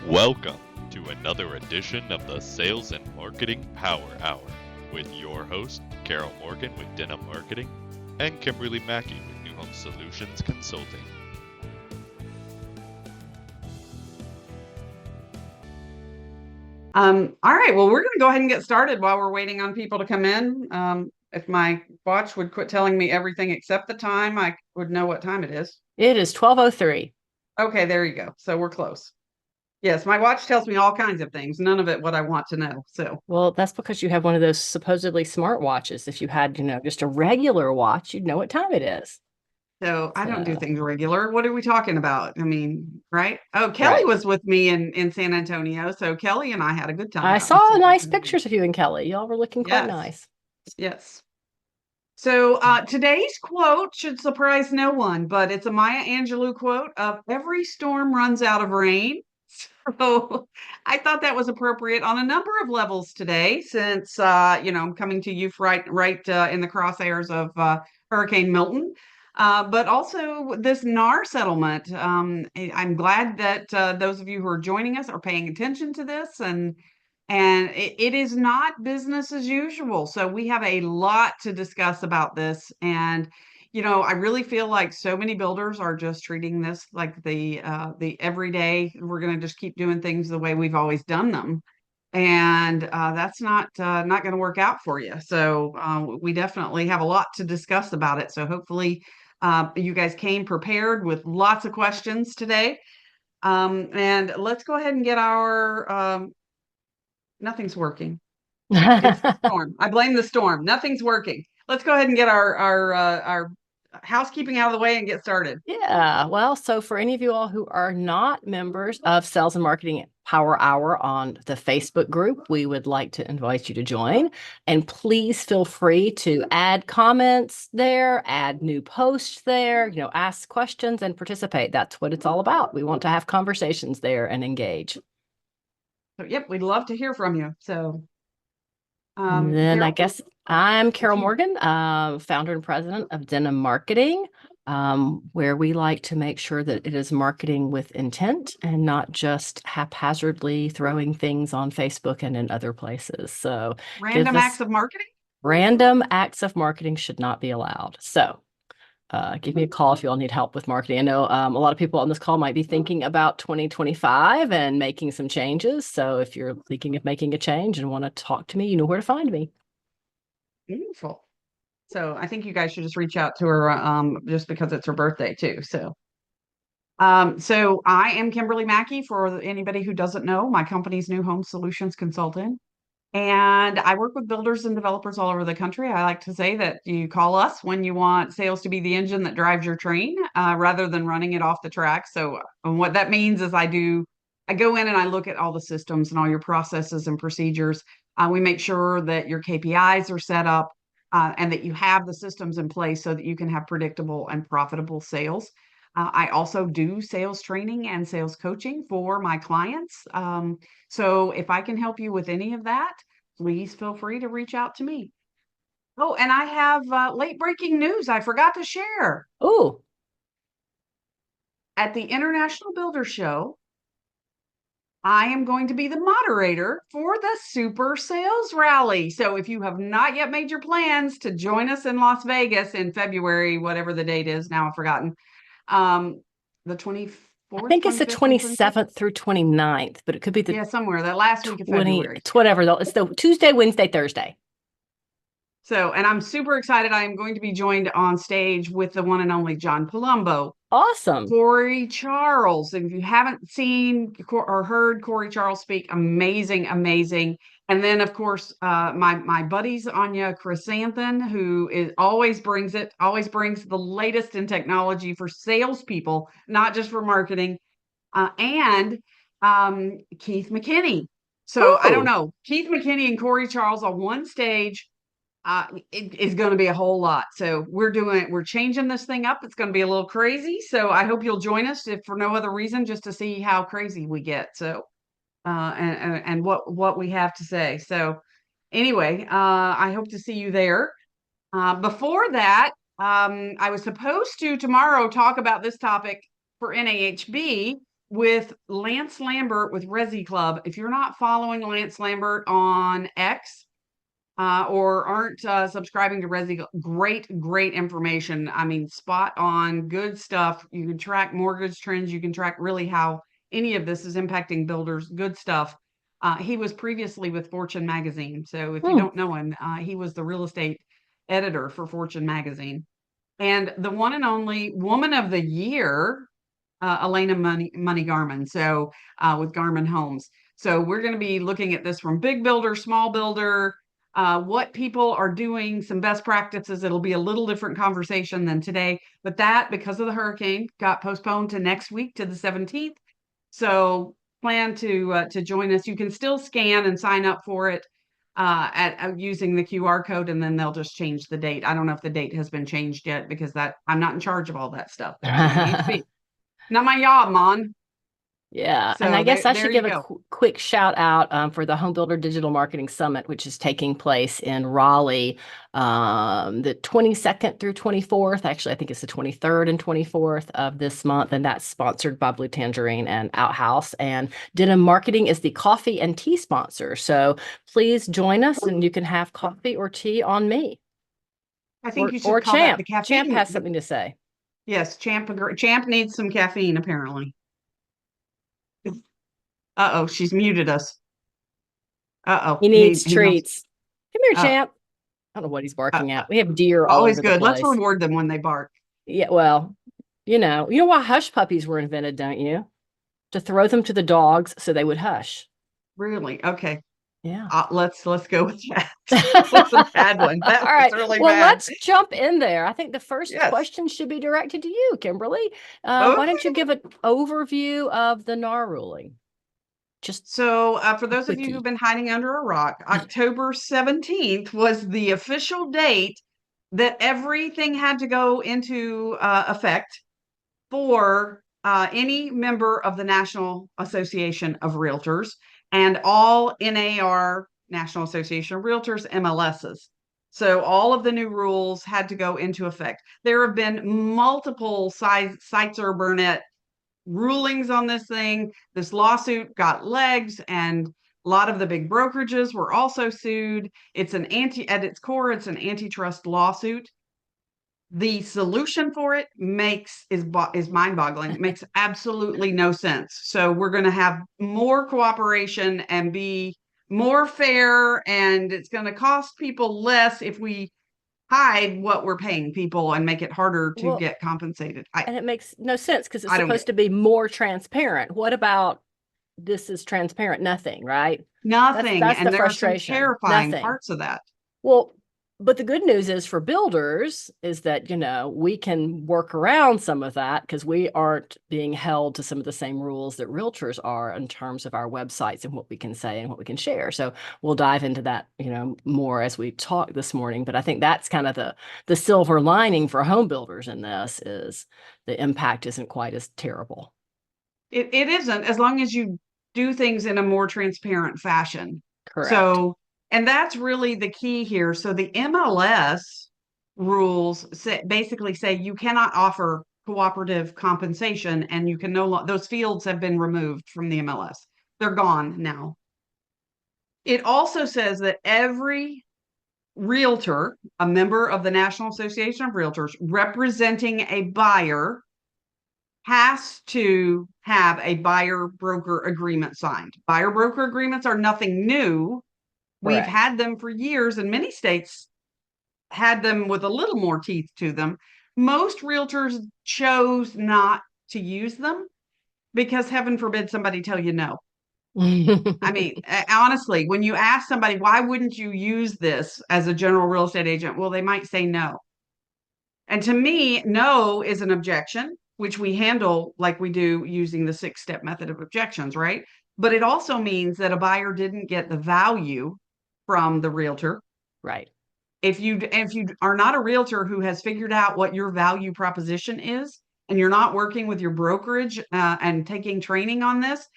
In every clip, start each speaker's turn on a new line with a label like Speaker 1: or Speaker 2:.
Speaker 1: Welcome to another edition of the Sales and Marketing Power Hour with your host, Carol Morgan with Denim Marketing and Kimberly Mackey with New Home Solutions Consulting.
Speaker 2: All right, well, we're going to go ahead and get started while we're waiting on people to come in. If my watch would quit telling me everything except the time, I would know what time it is.
Speaker 3: It is 12:03.
Speaker 2: Okay, there you go. So we're close. Yes, my watch tells me all kinds of things, none of it what I want to know. So,
Speaker 3: Well, that's because you have one of those supposedly smart watches. If you had, just a regular watch, you'd know what time it is.
Speaker 2: I don't do things regular. What are we talking about? I mean, right? Oh, Kelly
Speaker 3: Right.
Speaker 2: was with me in San Antonio. So Kelly and I had a good time
Speaker 3: I
Speaker 2: out in
Speaker 3: saw
Speaker 2: San
Speaker 3: nice
Speaker 2: Antonio.
Speaker 3: pictures of you and Kelly. Y'all were looking quite
Speaker 2: Yes,
Speaker 3: nice.
Speaker 2: yes. So today's quote should surprise no one, but it's a Maya Angelou quote of every storm runs out of rain. So I thought that was appropriate on a number of levels today, since I'm coming to you right in the crosshairs of Hurricane Milton. But also this NAR settlement. I'm glad that those of you who are joining us are paying attention to this, and it is not business as usual. So we have a lot to discuss about this. And, I really feel like so many builders are just treating this like the everyday, we're going to just keep doing things the way we've always done them. And that's not going to work out for you. So we definitely have a lot to discuss about it. So hopefully you guys came prepared with lots of questions today. And let's go ahead and get our nothing's working. It's the storm. I blame the storm. Nothing's working. Let's go ahead and get our housekeeping out of the way and get started.
Speaker 3: Yeah, well, so for any of you all who are not members of Sales and Marketing Power Hour on the Facebook group, we would like to invite you to join. And please feel free to add comments there, add new posts there, ask questions and participate. That's what it's all about. We want to have conversations there and engage.
Speaker 2: So, yep, we'd love to hear from you. So,
Speaker 3: And then
Speaker 2: Carol?
Speaker 3: I guess I'm Carol Morgan, founder and president of Denim Marketing, where we like to make sure that it is marketing with intent and not just haphazardly throwing things on Facebook and in other places. So
Speaker 2: Random acts of marketing?
Speaker 3: random acts of marketing should not be allowed. So give me a call if you all need help with marketing. I know a lot of people on this call might be thinking about 2025 and making some changes. So if you're thinking of making a change and want to talk to me, you know where to find me.
Speaker 2: Beautiful. So I think you guys should just reach out to her just because it's her birthday too. So I am Kimberly Mackey. For anybody who doesn't know, my company's New Home Solutions Consultant. And I work with builders and developers all over the country. I like to say that you call us when you want sales to be the engine that drives your train, rather than running it off the track. So what that means is I go in and I look at all the systems and all your processes and procedures. We make sure that your KPIs are set up, and that you have the systems in place so that you can have predictable and profitable sales. I also do sales training and sales coaching for my clients. So if I can help you with any of that, please feel free to reach out to me. Oh, and I have late breaking news I forgot to share.
Speaker 3: Oh,
Speaker 2: At the International Builder Show, I am going to be the moderator for the Super Sales Rally. So if you have not yet made your plans to join us in Las Vegas in February, whatever the date is, now I've forgotten, the 24th,
Speaker 3: I think it's the 27th through 29th, but it could be
Speaker 2: somewhere that last week of
Speaker 3: 20,
Speaker 2: February.
Speaker 3: it's whatever. It's the Tuesday, Wednesday, Thursday.
Speaker 2: So, and I'm super excited. I am going to be joined on stage with the one and only John Palumbo.
Speaker 3: Awesome.
Speaker 2: Corey Charles. If you haven't seen or heard Corey Charles speak, amazing, amazing. And then, of course, my buddies Anya Chrysanthemum, who always brings the latest in technology for salespeople, not just for marketing, and Keith McKinney. So I don't know, Keith McKinney and Corey Charles on one stage. It is going to be a whole lot. So we're changing this thing up. It's going to be a little crazy. So I hope you'll join us, if for no other reason, just to see how crazy we get. So, and what we have to say. So anyway, I hope to see you there. Before that, I was supposed to tomorrow talk about this topic for NAHB, with Lance Lambert with Resi Club. If you're not following Lance Lambert on X, or aren't subscribing to Resi, great information. I mean, spot on, good stuff. You can track mortgage trends. You can track really how any of this is impacting builders. Good stuff. He was previously with Fortune magazine. So if you don't know him, he was the real estate editor for Fortune magazine. And the one and only Woman of the Year, Elena Money Garman. So with Garman Homes. So we're going to be looking at this from big builder, small builder, what people are doing, some best practices. It'll be a little different conversation than today, but that, because of the hurricane, got postponed to next week, to the 17th. So plan to join us. You can still scan and sign up for it at using the QR code, and then they'll just change the date. I don't know if the date has been changed yet, because that I'm not in charge of all that stuff. Not my job, Mon.
Speaker 3: Yeah,
Speaker 2: So
Speaker 3: and I guess I
Speaker 2: there
Speaker 3: should
Speaker 2: you
Speaker 3: give a
Speaker 2: go.
Speaker 3: quick shout out for the Home Builder Digital Marketing Summit, which is taking place in Raleigh, the 22nd through 24th. Actually, I think it's the 23rd and 24th of this month, and that's sponsored by Blue Tangerine and Outhouse. And Denim Marketing is the coffee and tea sponsor. So please join us, and you can have coffee or tea on me.
Speaker 2: I think you
Speaker 3: Or
Speaker 2: should call that the
Speaker 3: Champ.
Speaker 2: caffeine.
Speaker 3: Champ has something to say.
Speaker 2: Yes, Champ needs some caffeine, apparently. Uh-oh, she's muted us. Uh-oh.
Speaker 3: He needs
Speaker 2: He must,
Speaker 3: treats. Come here,
Speaker 2: uh,
Speaker 3: Champ. I don't know what he's
Speaker 2: uh,
Speaker 3: barking at. We have deer all
Speaker 2: always
Speaker 3: over the
Speaker 2: good. Let's
Speaker 3: place.
Speaker 2: reward them when they bark.
Speaker 3: Yeah, well, you know why hush puppies were invented, don't you? To throw them to the dogs so they would hush.
Speaker 2: Really? Okay.
Speaker 3: Yeah.
Speaker 2: Let's go with that. That was a bad one. That
Speaker 3: All
Speaker 2: was
Speaker 3: right.
Speaker 2: really
Speaker 3: Well,
Speaker 2: bad.
Speaker 3: let's jump in there. I think the first
Speaker 2: Yes.
Speaker 3: question should be directed to you, Kimberly. Why don't you give an overview of the NAR ruling?
Speaker 2: So for those of you who've been hiding under a rock, October 17th was the official date that everything had to go into effect for any member of the National Association of Realtors and all NAR, National Association of Realtors, MLSs. So all of the new rules had to go into effect. There have been multiple Seitzer Burnett rulings on this thing. This lawsuit got legs, and a lot of the big brokerages were also sued. It's at its core, it's an antitrust lawsuit. The solution for it is mind-boggling. It makes absolutely no sense. So we're going to have more cooperation and be more fair, and it's going to cost people less if we hide what we're paying people and make it harder to get compensated.
Speaker 3: And it makes no sense because it's
Speaker 2: I don't
Speaker 3: supposed to be more transparent. What about this is transparent? Nothing, right?
Speaker 2: Nothing.
Speaker 3: That's
Speaker 2: And
Speaker 3: the
Speaker 2: there are some
Speaker 3: frustration.
Speaker 2: terrifying
Speaker 3: Nothing.
Speaker 2: parts of that.
Speaker 3: Well, but the good news is for builders is that, we can work around some of that because we aren't being held to some of the same rules that realtors are in terms of our websites and what we can say and what we can share. So we'll dive into that, more as we talk this morning. But I think that's kind of the silver lining for home builders in this is the impact isn't quite as terrible.
Speaker 2: It isn't, as long as you do things in a more transparent fashion.
Speaker 3: Correct.
Speaker 2: So, and that's really the key here. So the MLS rules basically say you cannot offer cooperative compensation, and you can those fields have been removed from the MLS. They're gone now. It also says that every realtor, a member of the National Association of Realtors, representing a buyer, has to have a buyer-broker agreement signed. Buyer-broker agreements are nothing new. We've had them for years, and many states had them with a little more teeth to them. Most realtors chose not to use them because, heaven forbid, somebody tell you no. I mean, honestly, when you ask somebody, why wouldn't you use this as a general real estate agent? Well, they might say no. And to me, no is an objection, which we handle like we do using the 6-step method of objections, right? But it also means that a buyer didn't get the value from the realtor.
Speaker 3: Right.
Speaker 2: If you are not a realtor who has figured out what your value proposition is, and you're not working with your brokerage and taking training on this,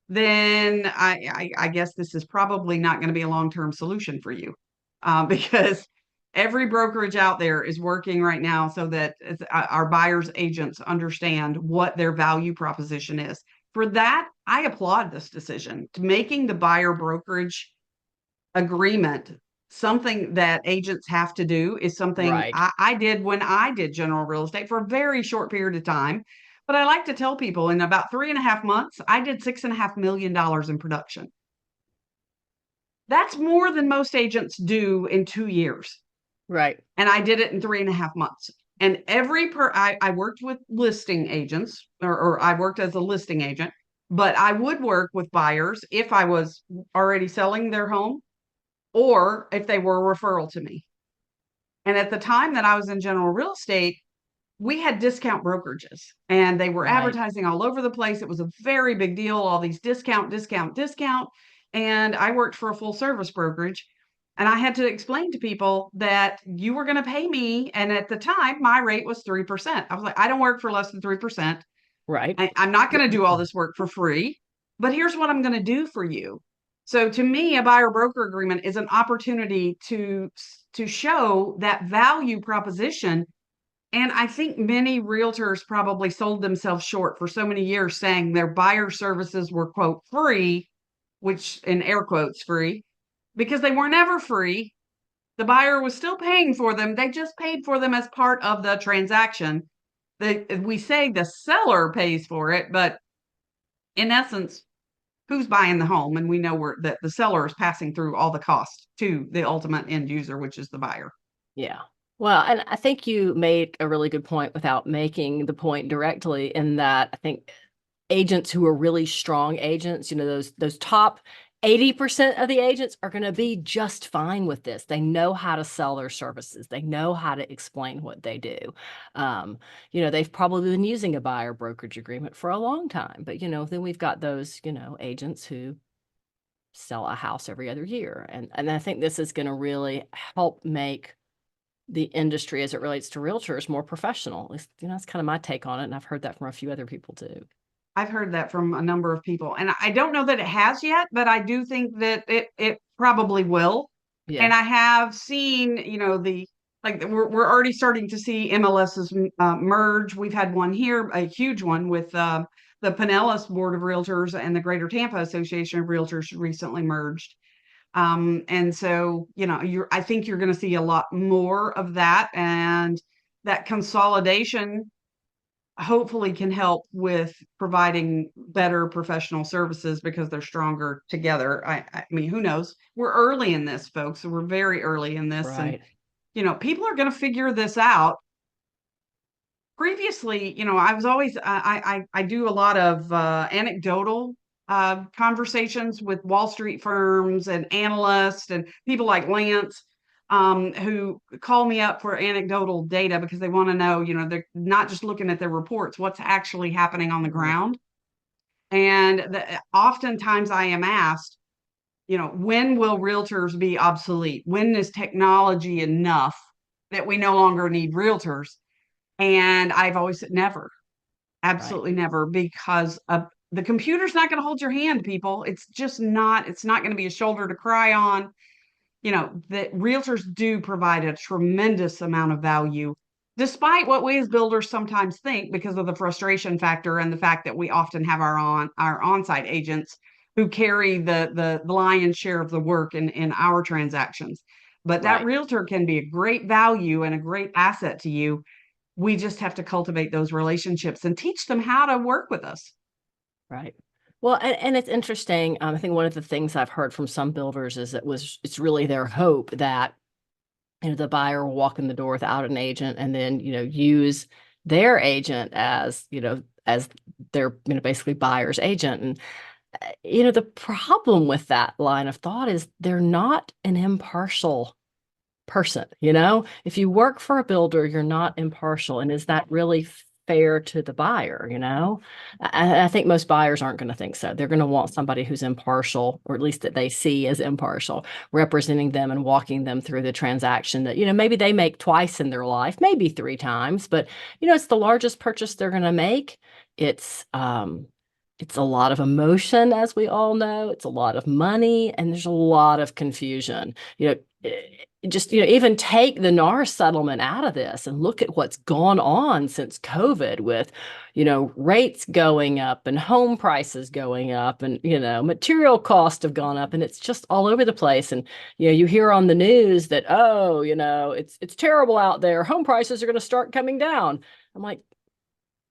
Speaker 2: then I guess this is probably not going to be a long-term solution for you, because every brokerage out there is working right now so that our buyers agents understand what their value proposition is. for that, I applaud this decision to making the buyer brokerage agreement something that agents have to do is something
Speaker 3: Right.
Speaker 2: I did when I did general real estate for a very short period of time. But I like to tell people in about 3.5 months, I did $6.5 million in production. That's more than most agents do in 2 years.
Speaker 3: Right.
Speaker 2: And I did it in 3.5 months. And I worked with listing agents, or I worked as a listing agent, but I would work with buyers if I was already selling their home or if they were a referral to me. And at the time that I was in general real estate, we had discount brokerages and they were
Speaker 3: Right.
Speaker 2: advertising all over the place. It was a very big deal, all these discount, discount, discount. And I worked for a full service brokerage. And I had to explain to people that you were going to pay me. And at the time, my rate was 3%. I was like, I don't work for less than 3%.
Speaker 3: Right.
Speaker 2: I'm not going to do all this work for free, but here's what I'm going to do for you. So to me, a buyer broker agreement is an opportunity to show that value proposition. And I think many realtors probably sold themselves short for so many years saying their buyer services were, quote, free, which in air quotes free, because they were never free. The buyer was still paying for them. They just paid for them as part of the transaction. We say the seller pays for it, but in essence, who's buying the home? And we know that the seller is passing through all the costs to the ultimate end user, which is the buyer.
Speaker 3: Yeah. Well, and I think you made a really good point without making the point directly, in that I think agents who are really strong agents, those top 80% of the agents are going to be just fine with this. They know how to sell their services. They know how to explain what they do. They've probably been using a buyer brokerage agreement for a long time, but, then we've got those, agents who sell a house every other year. And I think this is going to really help make the industry as it relates to realtors more professional. At least, that's kind of my take on it. And I've heard that from a few other people too.
Speaker 2: I've heard that from a number of people, and I don't know that it has yet, but I do think that it probably will.
Speaker 3: Yeah.
Speaker 2: And I have seen, we're already starting to see MLSs merge. We've had one here, a huge one with the Pinellas Board of Realtors and the Greater Tampa Association of Realtors recently merged. And so, I think you're going to see a lot more of that, and that consolidation hopefully can help with providing better professional services because they're stronger together. I mean, who knows? We're early in this, folks. We're very early in this.
Speaker 3: Right.
Speaker 2: And, people are going to figure this out. Previously, I was always, I do a lot of anecdotal conversations with Wall Street firms and analysts and people like Lance, who call me up for anecdotal data because they want to know, they're not just looking at their reports, what's actually happening on the ground. And oftentimes I am asked, when will realtors be obsolete? When is technology enough that we no longer need realtors? And I've always said never, absolutely never, because the computer's not going to hold your hand, people. It's not going to be a shoulder to cry on. That realtors do provide a tremendous amount of value, despite what we as builders sometimes think, because of the frustration factor and the fact that we often have our on-site agents who carry the lion's share of the work in our transactions. But that realtor can be a great value and a great asset to you. We just have to cultivate those relationships and teach them how to work with us.
Speaker 3: Right. Well, and it's interesting. I think one of the things I've heard from some builders is it's really their hope that, the buyer will walk in the door without an agent and then, use their agent as their, basically buyer's agent. And, the problem with that line of thought is they're not an impartial person. If you work for a builder, you're not impartial. And is that really fair to the buyer? I think most buyers aren't going to think so. They're going to want somebody who's impartial, or at least that they see as impartial, representing them and walking them through the transaction that, maybe they make twice in their life, maybe 3 times, but, it's the largest purchase they're going to make. It's, it's a lot of emotion, as we all know. It's a lot of money, and there's a lot of confusion. Just, even take the NAR settlement out of this and look at what's gone on since COVID with, rates going up and home prices going up and, material costs have gone up, and it's just all over the place. And, you hear on the news that, oh, it's terrible out there. Home prices are going to start coming down. I'm like,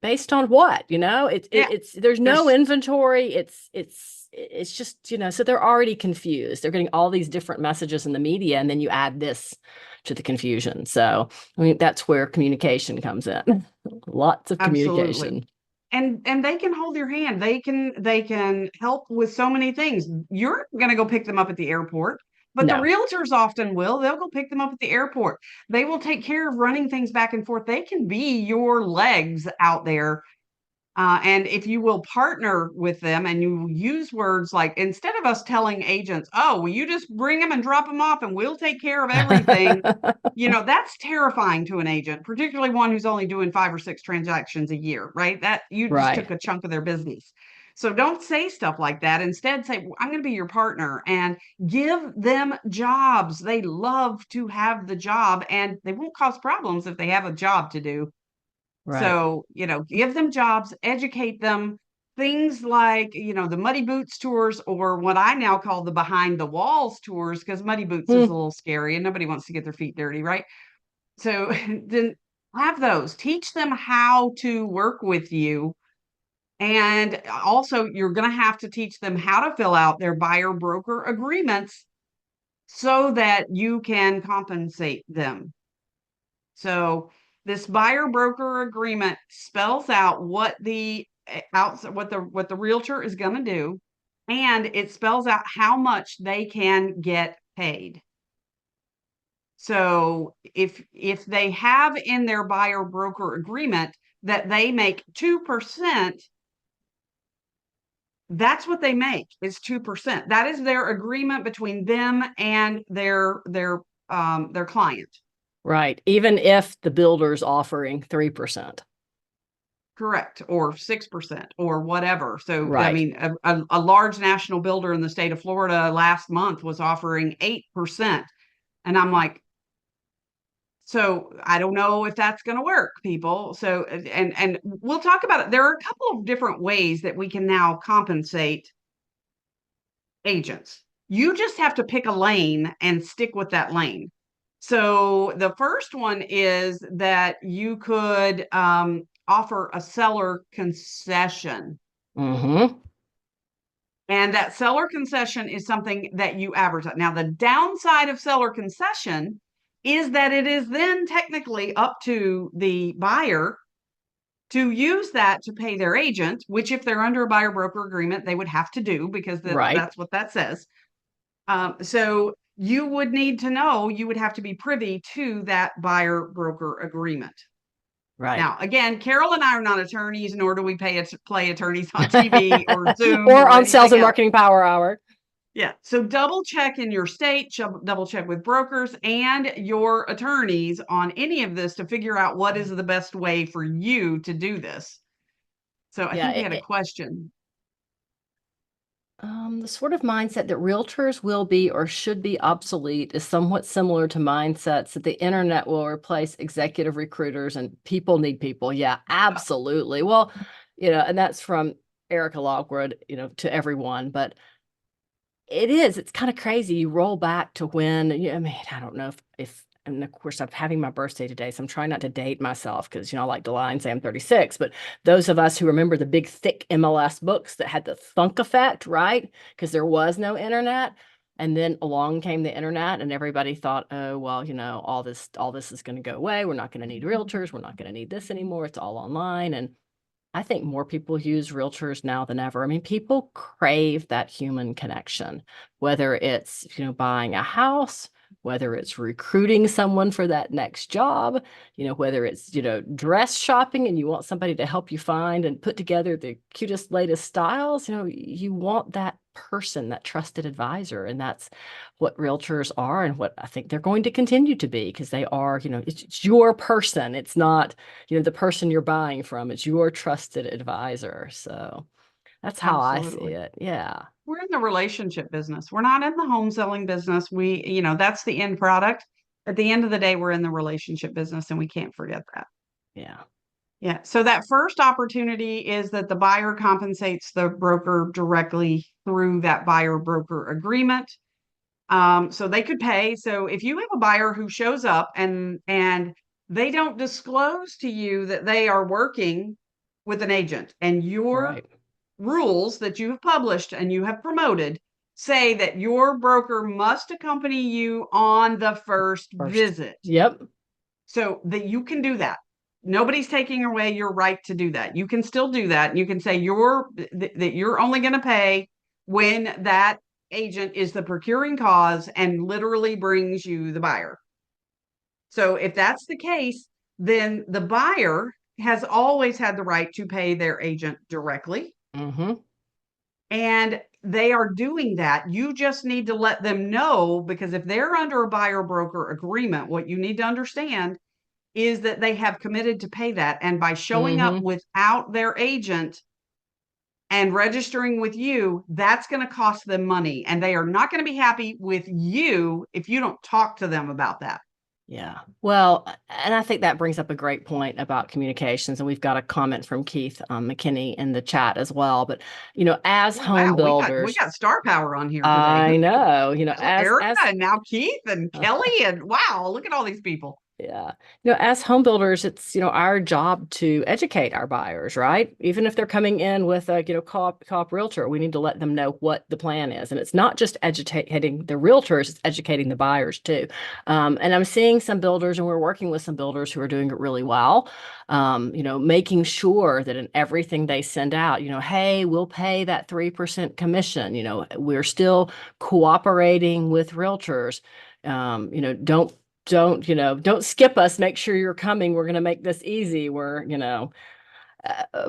Speaker 3: based on what? It's there's no inventory. It's just, so they're already confused. They're getting all these different messages in the media, and then you add this to the confusion. So, I mean, that's where communication comes in. Lots of communication.
Speaker 2: And they can hold your hand. They can help with so many things. You're going to go pick them up at the airport, but the realtors often will. They'll go pick them up at the airport. They will take care of running things back and forth. They can be your legs out there. And if you will partner with them and you use words like, instead of us telling agents, oh, well, you just bring them and drop them off and we'll take care of everything. That's terrifying to an agent, particularly one who's only doing 5 or 6 transactions a year, right? That you just took a chunk of their business. So don't say stuff like that. Instead, say, I'm going to be your partner, and give them jobs. They love to have the job, and they won't cause problems if they have a job to do.
Speaker 3: Right.
Speaker 2: So, give them jobs, educate them. Things like, the Muddy Boots tours, or what I now call the behind the walls tours, because Muddy Boots is a little scary and nobody wants to get their feet dirty, right? So then have those. Teach them how to work with you. And also, you're going to have to teach them how to fill out their buyer broker agreements so that you can compensate them. So this buyer broker agreement spells out what the realtor is going to do, and it spells out how much they can get paid. So if they have in their buyer broker agreement that they make 2%, that's what they make, is 2%. That is their agreement between them and their client.
Speaker 3: Right. Even if the builder's offering 3%.
Speaker 2: Correct. Or 6% or whatever. So,
Speaker 3: right.
Speaker 2: I mean, a large national builder in the state of Florida last month was offering 8%. And I'm like, so I don't know if that's going to work, people. So, and we'll talk about it. There are a couple of different ways that we can now compensate agents. You just have to pick a lane and stick with that lane. So the first one is that you could offer a seller concession.
Speaker 3: Mm-hmm.
Speaker 2: And that seller concession is something that you advertise. Now, the downside of seller concession is that it is then technically up to the buyer to use that to pay their agent, which if they're under a buyer broker agreement, they would have to do, because that's what that says. So you would need to know, you would have to be privy to that buyer broker agreement.
Speaker 3: Right.
Speaker 2: Now, again, Carol and I are not attorneys, nor do we play attorneys on TV or Zoom
Speaker 3: or on Sales and Marketing Power Hour.
Speaker 2: Yeah. So double check in your state, double check with brokers and your attorneys on any of this to figure out what is the best way for you to do this. So I think we had a question.
Speaker 3: The sort of mindset that realtors will be or should be obsolete is somewhat similar to mindsets that the internet will replace executive recruiters and people need people. Yeah, absolutely. Well, and that's from Erica Lockwood, to everyone, but it's kind of crazy. You roll back to when, I don't know if and of course, I'm having my birthday today, so I'm trying not to date myself because, I like to lie and say I'm 36. But those of us who remember the big, thick MLS books that had the thunk effect, right? Because there was no internet. And then along came the internet, and everybody thought, oh, well, all this is going to go away. We're not going to need realtors. We're not going to need this anymore. It's all online. And I think more people use realtors now than ever. I mean, people crave that human connection, whether it's, buying a house, whether it's recruiting someone for that next job, whether it's, dress shopping and you want somebody to help you find and put together the cutest, latest styles, you want that person, that trusted advisor. And that's what realtors are, and what I think they're going to continue to be, because they are, it's your person. It's not, the person you're buying from. It's your trusted advisor. So That's how I see
Speaker 2: Absolutely.
Speaker 3: it. Yeah.
Speaker 2: We're in the relationship business. We're not in the home selling business. That's the end product. At the end of the day, we're in the relationship business, and we can't forget that.
Speaker 3: Yeah.
Speaker 2: Yeah. So that first opportunity is that the buyer compensates the broker directly through that buyer broker agreement. So they could pay. So if you have a buyer who shows up and they don't disclose to you that they are working with an agent, and your
Speaker 3: Right.
Speaker 2: rules that you have published and you have promoted say that your broker must accompany you on the first
Speaker 3: First.
Speaker 2: visit,
Speaker 3: Yep.
Speaker 2: so that you can do that. Nobody's taking away your right to do that. You can still do that. You can say that you're only going to pay when that agent is the procuring cause and literally brings you the buyer. So if that's the case, then the buyer has always had the right to pay their agent directly.
Speaker 3: Mm-hmm.
Speaker 2: And they are doing that. You just need to let them know, because if they're under a buyer broker agreement, what you need to understand is that they have committed to pay that. And by showing up
Speaker 3: Mm-hmm.
Speaker 2: without their agent and registering with you, that's going to cost them money. And they are not going to be happy with you if you don't talk to them about that.
Speaker 3: Yeah. Well, and I think that brings up a great point about communications. And we've got a comment from Keith McKinney in the chat as well. But, as home
Speaker 2: Wow, we
Speaker 3: builders,
Speaker 2: got star power on here today.
Speaker 3: I know,
Speaker 2: Erica
Speaker 3: as
Speaker 2: and now Keith and Kelly, and wow, look at all these people.
Speaker 3: yeah. As home builders, it's, our job to educate our buyers, right? Even if they're coming in with a, co-op realtor, we need to let them know what the plan is. And it's not just educating the realtors, it's educating the buyers too. And I'm seeing some builders, and we're working with some builders who are doing it really well. Making sure that in everything they send out, hey, we'll pay that 3% commission. We're still cooperating with realtors. Don't skip us. Make sure you're coming. We're going to make this easy.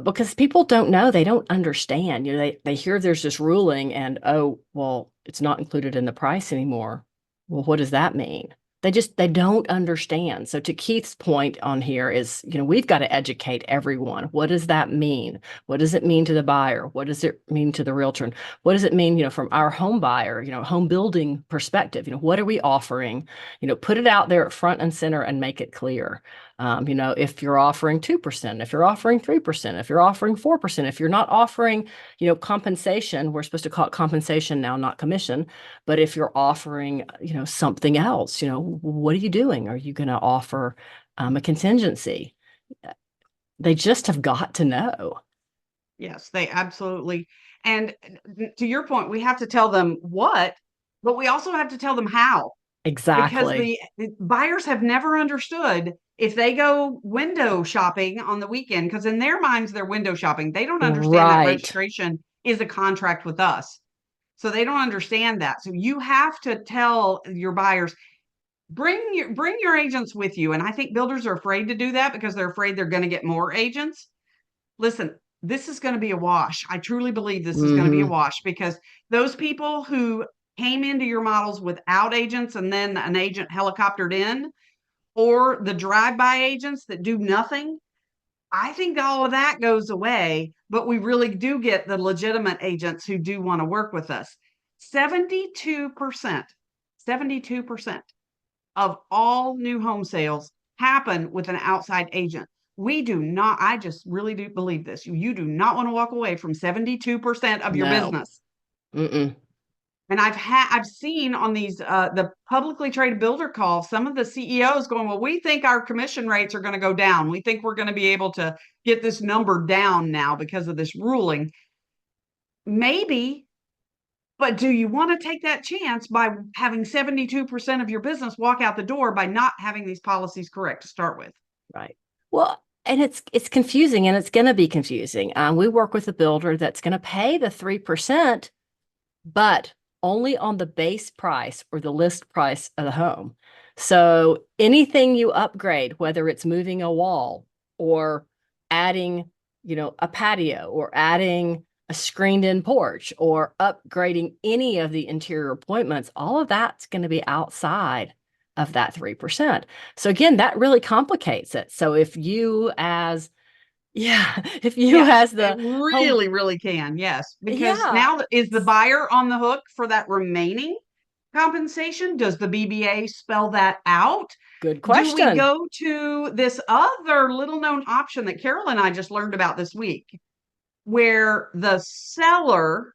Speaker 3: Because people don't know, they don't understand. They hear there's this ruling and, oh, well, it's not included in the price anymore. Well, what does that mean? They don't understand. So to Keith's point on here is, we've got to educate everyone. What does that mean? What does it mean to the buyer? What does it mean to the realtor? And what does it mean, from our home buyer, home building perspective? What are we offering? Put it out there at front and center and make it clear. If you're offering 2%, if you're offering 3%, if you're offering 4%, if you're not offering, compensation, we're supposed to call it compensation now, not commission. But if you're offering, something else, what are you doing? Are you going to offer a contingency? They just have got to know.
Speaker 2: Yes, they absolutely. And to your point, we have to tell them what, but we also have to tell them how. Because
Speaker 3: Exactly.
Speaker 2: the buyers have never understood if they go window shopping on the weekend, because in their minds, they're window shopping. They don't understand that
Speaker 3: Right.
Speaker 2: registration is a contract with us. So they don't understand that. So you have to tell your buyers, bring your agents with you. And I think builders are afraid to do that because they're afraid they're going to get more agents. Listen, this is going to be a wash. I truly believe this is going to be a wash, because those people who came into your models without agents and then an agent helicoptered in, or the drive-by agents that do nothing, I think all of that goes away, but we really do get the legitimate agents who do want to work with us. 72% of all new home sales happen with an outside agent. We do not, I just really do believe this. You do not want to walk away from 72% of your business.
Speaker 3: Mm-mm.
Speaker 2: And I've seen on these the publicly traded builder calls, some of the CEOs going, well, we think our commission rates are going to go down. We think we're going to be able to get this number down now because of this ruling. Maybe, but do you want to take that chance by having 72% of your business walk out the door by not having these policies correct to start with?
Speaker 3: Right. Well, and it's confusing, and it's going to be confusing. We work with a builder that's going to pay the 3%, but only on the base price or the list price of the home. So anything you upgrade, whether it's moving a wall or adding, a patio or adding a screened-in porch or upgrading any of the interior appointments, all of that's going to be outside of that 3%. So again, that really complicates it. So if you as Yeah. If you
Speaker 2: Yeah,
Speaker 3: has
Speaker 2: it
Speaker 3: the home,
Speaker 2: really, really can. Yes. Because
Speaker 3: yeah.
Speaker 2: now is the buyer on the hook for that remaining compensation? Does the BBA spell that out?
Speaker 3: Good
Speaker 2: Do we
Speaker 3: question.
Speaker 2: go to this other little known option that Carol and I just learned about this week, where the seller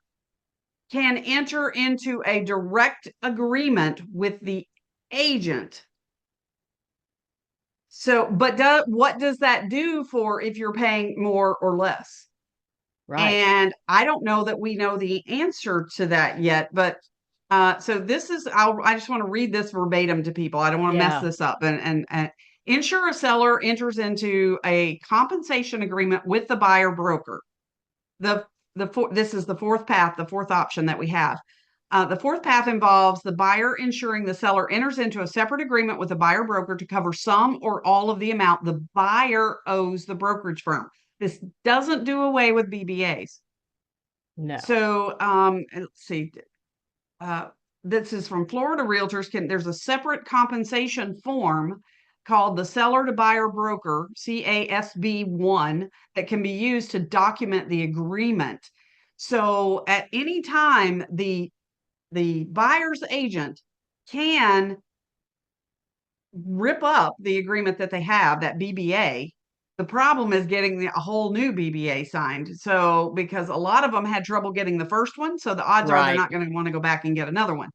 Speaker 2: can enter into a direct agreement with the agent? So, but what does that do for if you're paying more or less?
Speaker 3: Right.
Speaker 2: And I don't know that we know the answer to that yet, but so this is, I just want to read this verbatim to people. I don't want to mess
Speaker 3: Yeah.
Speaker 2: this up. And ensure a seller enters into a compensation agreement with the buyer broker. This is the fourth path, the fourth option that we have. The fourth path involves the buyer ensuring the seller enters into a separate agreement with the buyer broker to cover some or all of the amount the buyer owes the brokerage firm. This doesn't do away with BBAs.
Speaker 3: No.
Speaker 2: So let's see. Uh, this is from Florida Realtors. There's a separate compensation form called the seller to buyer broker, CASB1, that can be used to document the agreement. So at any time, the buyer's agent can rip up the agreement that they have, that BBA. The problem is getting a whole new BBA signed. So, because a lot of them had trouble getting the first one, so the odds are they're
Speaker 3: Right.
Speaker 2: not going to want to go back and get another one.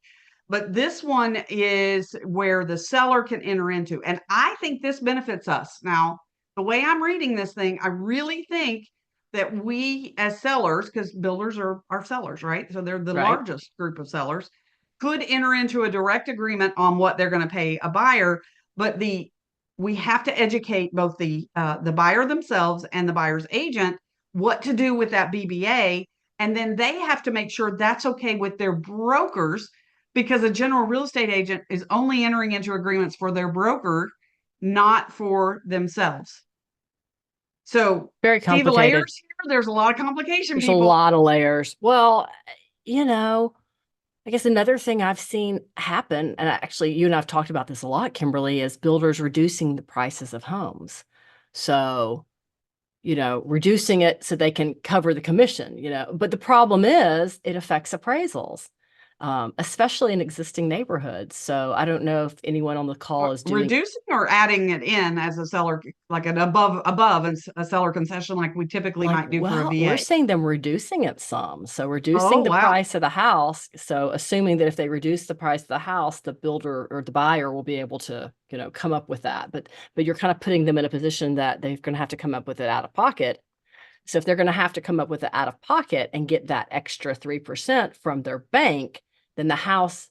Speaker 2: But this one is where the seller can enter into. And I think this benefits us. Now, the way I'm reading this thing, I really think that we as sellers, because builders are sellers, right? So they're the
Speaker 3: Right.
Speaker 2: largest group of sellers, could enter into a direct agreement on what they're going to pay a buyer. But we have to educate both the buyer themselves and the buyer's agent what to do with that BBA. And then they have to make sure that's okay with their brokers, because a general real estate agent is only entering into agreements for their broker, not for themselves. So
Speaker 3: Very
Speaker 2: see the
Speaker 3: complicated.
Speaker 2: layers here? There's a lot of complication,
Speaker 3: There's a
Speaker 2: people.
Speaker 3: lot of layers. Well, you know, I guess another thing I've seen happen, and actually you and I've talked about this a lot, Kimberly, is builders reducing the prices of homes. So, reducing it so they can cover the commission, but the problem is it affects appraisals, especially in existing neighborhoods. So I don't know if anyone on the call is doing
Speaker 2: Reducing or adding it in as a seller, like an above and a seller concession, like we typically
Speaker 3: like,
Speaker 2: might do for a
Speaker 3: well, we're
Speaker 2: VA.
Speaker 3: seeing them reducing it some. So
Speaker 2: Oh,
Speaker 3: reducing the
Speaker 2: wow.
Speaker 3: price of the house. So assuming that if they reduce the price of the house, the builder or the buyer will be able to, come up with that. But you're kind of putting them in a position that they're going to have to come up with it out of pocket. So if they're going to have to come up with it out of pocket and get that extra 3% from their bank, then the house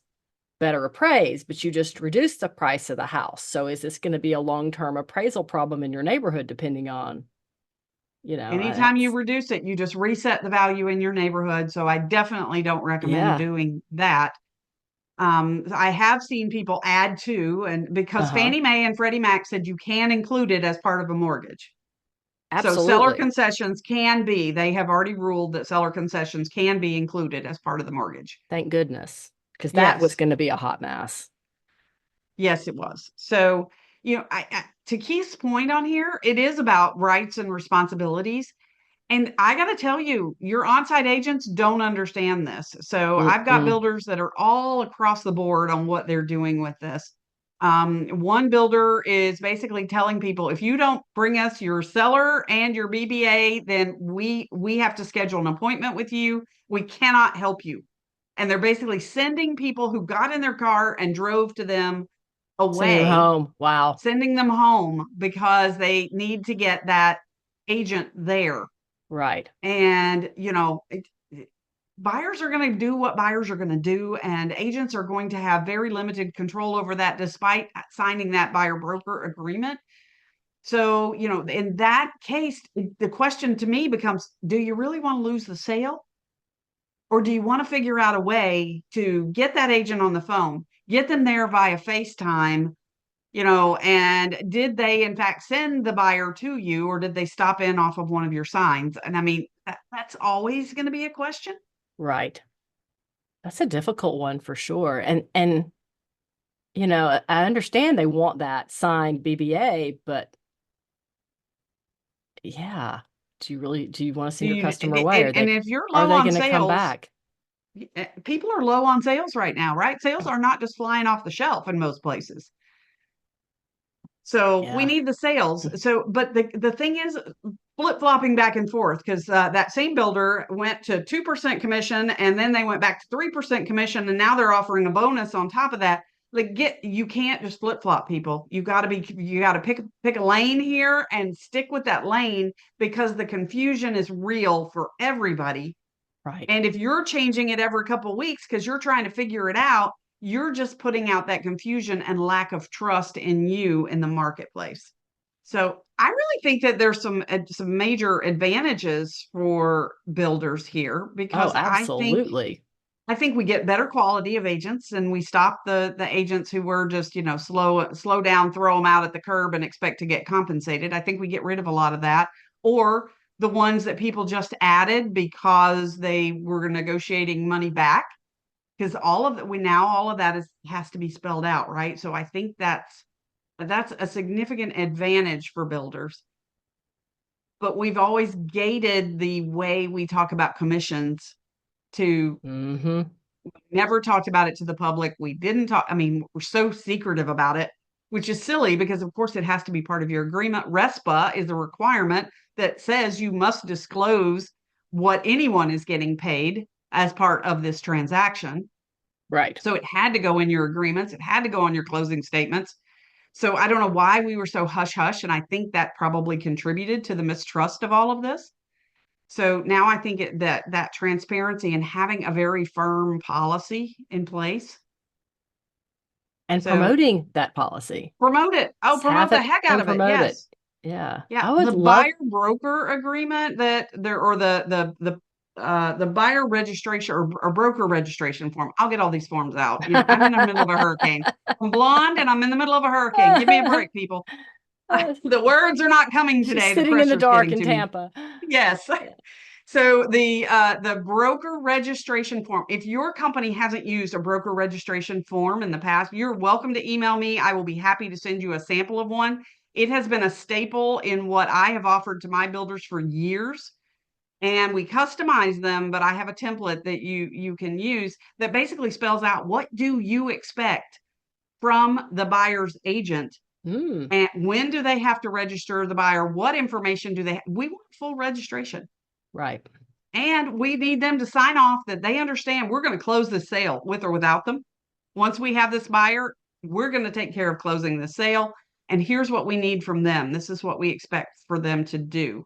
Speaker 3: better appraised, but you just reduced the price of the house. So is this going to be a long-term appraisal problem in your neighborhood, depending on,
Speaker 2: Anytime you reduce it, you just reset the value in your neighborhood. So I definitely don't recommend
Speaker 3: yeah.
Speaker 2: doing that. I have seen people add to, and because
Speaker 3: Uh-huh.
Speaker 2: Fannie Mae and Freddie Mac said you can include it as part of a mortgage. So seller
Speaker 3: Absolutely.
Speaker 2: concessions they have already ruled that seller concessions can be included as part of the mortgage.
Speaker 3: Thank goodness, because that was
Speaker 2: Yes.
Speaker 3: going to be a hot mess.
Speaker 2: Yes, it was. So, to Keith's point on here, it is about rights and responsibilities. And I got to tell you, your on-site agents don't understand this. So I've got
Speaker 3: Mm-mm.
Speaker 2: builders that are all across the board on what they're doing with this. One builder is basically telling people, if you don't bring us your seller and your BBA, then we have to schedule an appointment with you. We cannot help you. And they're basically sending people who got in their car and drove to them
Speaker 3: Sending them
Speaker 2: away,
Speaker 3: home. Wow.
Speaker 2: sending them home because they need to get that agent there.
Speaker 3: Right.
Speaker 2: And, buyers are going to do what buyers are going to do, and agents are going to have very limited control over that despite signing that buyer broker agreement. So, in that case, the question to me becomes, do you really want to lose the sale? Or do you want to figure out a way to get that agent on the phone, get them there via FaceTime, and did they in fact send the buyer to you, or did they stop in off of one of your signs? And I mean, that's always going to be a question.
Speaker 3: Right. That's a difficult one for sure. And I understand they want that signed BBA, but Yeah. Do you want to
Speaker 2: Do
Speaker 3: send your
Speaker 2: you,
Speaker 3: customer away?
Speaker 2: and if you're
Speaker 3: Are
Speaker 2: low
Speaker 3: they
Speaker 2: on
Speaker 3: going to come
Speaker 2: sales,
Speaker 3: back?
Speaker 2: people are low on sales right now, right? Sales
Speaker 3: Oh,
Speaker 2: are not just flying off the shelf in most places. So we
Speaker 3: yeah.
Speaker 2: need the sales. So, but the thing is, flip-flopping back and forth, because that same builder went to 2% commission, and then they went back to 3% commission, and now they're offering a bonus on top of that. Like, you can't just flip-flop, people. You got to pick a lane here and stick with that lane, because the confusion is real for everybody.
Speaker 3: Right.
Speaker 2: And if you're changing it every couple of weeks because you're trying to figure it out, you're just putting out that confusion and lack of trust in you in the marketplace. So I really think that there's some major advantages for builders here,
Speaker 3: Oh,
Speaker 2: because
Speaker 3: absolutely.
Speaker 2: I think we get better quality of agents, and we stop the agents who were just, slow down, throw them out at the curb and expect to get compensated. I think we get rid of a lot of that, or the ones that people just added because they were negotiating money back, because all of that has to be spelled out, right? So I think that's a significant advantage for builders. But we've always gated the way we talk about commissions to
Speaker 3: Mm-hmm.
Speaker 2: never talked about it to the public. We didn't talk, I mean, we're so secretive about it, which is silly, because of course it has to be part of your agreement. RESPA is a requirement that says you must disclose what anyone is getting paid as part of this transaction.
Speaker 3: Right.
Speaker 2: So it had to go in your agreements. It had to go on your closing statements. So I don't know why we were so hush hush. And I think that probably contributed to the mistrust of all of this. So now I think that transparency and having a very firm policy in place.
Speaker 3: And
Speaker 2: So
Speaker 3: promoting that policy.
Speaker 2: promote it. Oh,
Speaker 3: Just have
Speaker 2: promote the
Speaker 3: it
Speaker 2: heck out
Speaker 3: and
Speaker 2: of it.
Speaker 3: promote it.
Speaker 2: Yes.
Speaker 3: Yeah.
Speaker 2: Yeah.
Speaker 3: I would
Speaker 2: The
Speaker 3: love.
Speaker 2: buyer broker agreement that there, or the buyer registration, or broker registration form. I'll get all these forms out. I'm in the middle of a hurricane. I'm blonde and I'm in the middle of a hurricane. Give me a break, people. The words are not coming
Speaker 3: She's
Speaker 2: today. The
Speaker 3: sitting in the
Speaker 2: pressure's
Speaker 3: dark
Speaker 2: getting
Speaker 3: in
Speaker 2: to me.
Speaker 3: Tampa.
Speaker 2: Yes.
Speaker 3: Yeah.
Speaker 2: So the broker registration form, if your company hasn't used a broker registration form in the past, you're welcome to email me. I will be happy to send you a sample of one. It has been a staple in what I have offered to my builders for years. And we customize them, but I have a template that you can use that basically spells out, what do you expect from the buyer's agent,
Speaker 3: Mm,
Speaker 2: and when do they have to register the buyer? What information do they have? We want full registration.
Speaker 3: right.
Speaker 2: And we need them to sign off that they understand we're going to close the sale with or without them. Once we have this buyer, we're going to take care of closing the sale. And here's what we need from them. This is what we expect for them to do.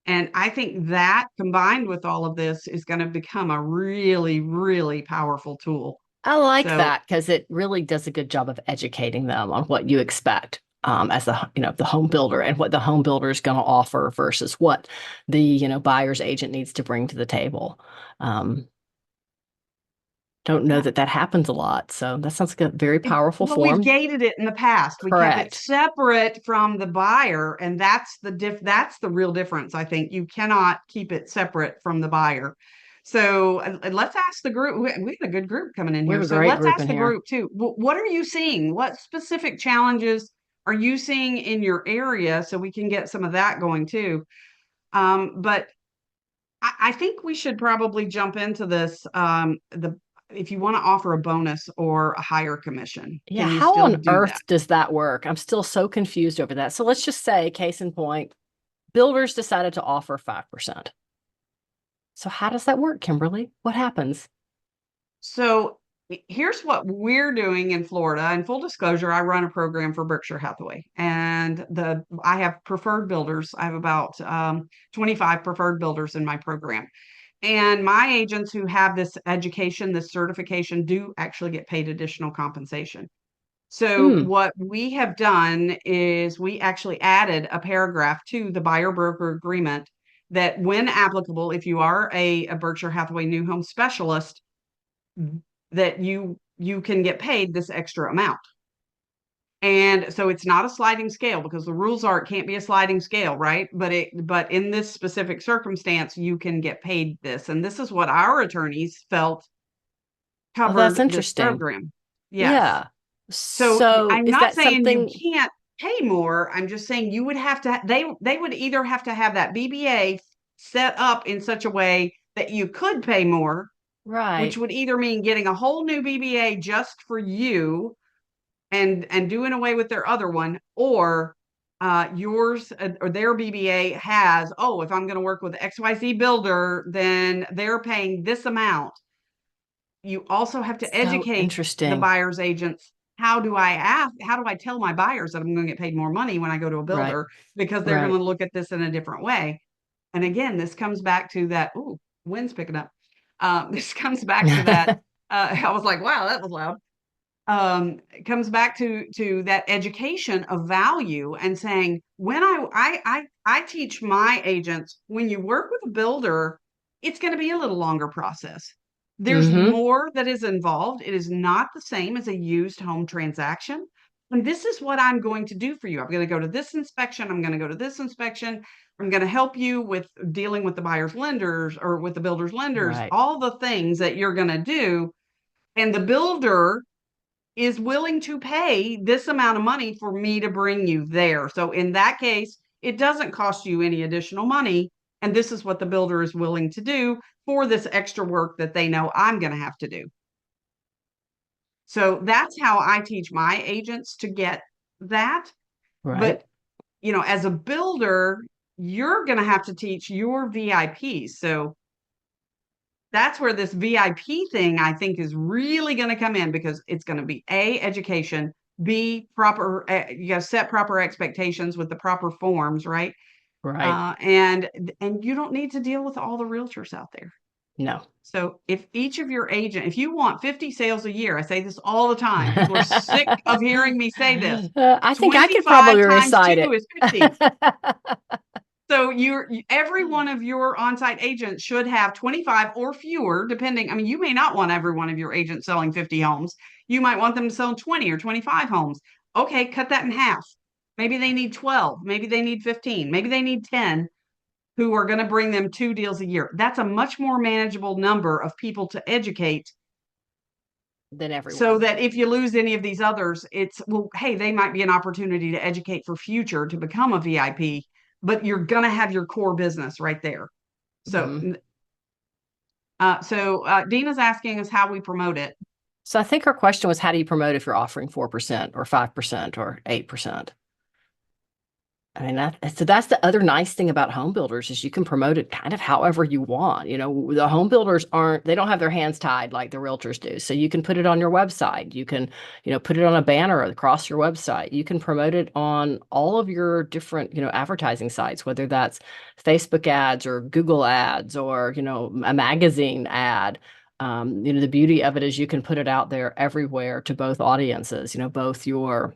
Speaker 2: And I think that, combined with all of this, is going to become a really, really powerful tool.
Speaker 3: I like
Speaker 2: So
Speaker 3: that because it really does a good job of educating them on what you expect as the home builder, and what the home builder is going to offer versus what the buyer's agent needs to bring to the table. Um, don't know
Speaker 2: yeah.
Speaker 3: that happens a lot, so that sounds like a very powerful
Speaker 2: But we've
Speaker 3: form.
Speaker 2: gated it in the past. We kept it
Speaker 3: Correct.
Speaker 2: separate from the buyer, and that's the real difference. I think you cannot keep it separate from the buyer. So let's ask the group. We had a good group coming in
Speaker 3: We have
Speaker 2: here.
Speaker 3: a
Speaker 2: So
Speaker 3: great
Speaker 2: let's
Speaker 3: group
Speaker 2: ask
Speaker 3: in
Speaker 2: the
Speaker 3: here.
Speaker 2: group too. What are you seeing? What specific challenges are you seeing in your area, so we can get some of that going too? But I think we should probably jump into this. If you want to offer a bonus or a higher commission,
Speaker 3: Yeah,
Speaker 2: can you
Speaker 3: how
Speaker 2: still
Speaker 3: on
Speaker 2: do that?
Speaker 3: earth does that work? I'm still so confused over that. So let's just say, case in point, builders decided to offer 5%. So how does that work, Kimberly? What happens?
Speaker 2: So here's what we're doing in Florida. In full disclosure, I run a program for Berkshire Hathaway, and I have preferred builders. I have about 25 preferred builders in my program. And my agents who have this education, this certification, do actually get paid additional compensation. So
Speaker 3: Hmm.
Speaker 2: what we have done is we actually added a paragraph to the buyer broker agreement that, when applicable, if you are a Berkshire Hathaway new home specialist, that you can get paid this extra amount. And so it's not a sliding scale, because the rules are it can't be a sliding scale, right? But in this specific circumstance, you can get paid this. And this is what our attorneys felt
Speaker 3: Oh, that's
Speaker 2: covered this
Speaker 3: interesting.
Speaker 2: program. Yes.
Speaker 3: Yeah.
Speaker 2: So
Speaker 3: So
Speaker 2: I'm
Speaker 3: is
Speaker 2: not
Speaker 3: that
Speaker 2: saying you
Speaker 3: something?
Speaker 2: can't pay more. I'm just saying you would have to, they would either have to have that BBA set up in such a way that you could pay more, which
Speaker 3: Right.
Speaker 2: would either mean getting a whole new BBA just for you and doing away with their other one, or yours or their BBA has, oh, if I'm going to work with XYZ builder, then they're paying this amount. You also have to
Speaker 3: So
Speaker 2: educate the
Speaker 3: interesting.
Speaker 2: buyer's agents. How do I tell my buyers that I'm going to get paid more money when I go to a
Speaker 3: Right.
Speaker 2: builder, because they're going
Speaker 3: Right.
Speaker 2: to look at this in a different way? And again, this comes back to that, ooh, wind's picking up. This comes back to that. I was like, wow, that was loud. It comes back to that education of value and saying, when I teach my agents, when you work with a builder, it's going to be a little longer process. There's
Speaker 3: Mm-hmm.
Speaker 2: more that is involved. It is not the same as a used home transaction. And this is what I'm going to do for you. I'm going to go to this inspection. I'm going to go to this inspection. I'm going to help you with dealing with the buyer's lenders or with the builder's lenders,
Speaker 3: Right.
Speaker 2: all the things that you're going to do. And the builder is willing to pay this amount of money for me to bring you there. So in that case, it doesn't cost you any additional money. And this is what the builder is willing to do for this extra work that they know I'm going to have to do. So that's how I teach my agents to get that.
Speaker 3: Right.
Speaker 2: But, as a builder, you're going to have to teach your VIPs. So that's where this VIP thing, I think, is really going to come in, because it's going to be A, education, B, proper, you got to set proper expectations with the proper forms, right?
Speaker 3: Right.
Speaker 2: And you don't need to deal with all the realtors out there.
Speaker 3: No.
Speaker 2: So if you want 50 sales a year, I say this all the time. People are sick of hearing me say this.
Speaker 3: I think I could
Speaker 2: 25
Speaker 3: probably
Speaker 2: times
Speaker 3: recite
Speaker 2: 2
Speaker 3: it.
Speaker 2: is 50. So every one of your on-site agents should have 25 or fewer, depending. I mean, you may not want every one of your agents selling 50 homes. You might want them to sell 20 or 25 homes. Okay, cut that in half. Maybe they need 12, maybe they need 15, maybe they need 10 who are going to bring them 2 deals a year. That's a much more manageable number of people to educate,
Speaker 3: Than
Speaker 2: so
Speaker 3: everyone.
Speaker 2: that if you lose any of these others, it's, well, hey, they might be an opportunity to educate for future to become a VIP, but you're going to have your core business right there. So,
Speaker 3: Mm-hmm.
Speaker 2: Dina's asking us how we promote it.
Speaker 3: So I think her question was, how do you promote if you're offering 4% or 5% or 8%? I mean, so that's the other nice thing about home builders, is you can promote it kind of however you want. The home builders they don't have their hands tied like the realtors do. So you can put it on your website. You can, put it on a banner across your website. You can promote it on all of your different, advertising sites, whether that's Facebook ads or Google ads or, a magazine ad. The beauty of it is you can put it out there everywhere to both audiences, both your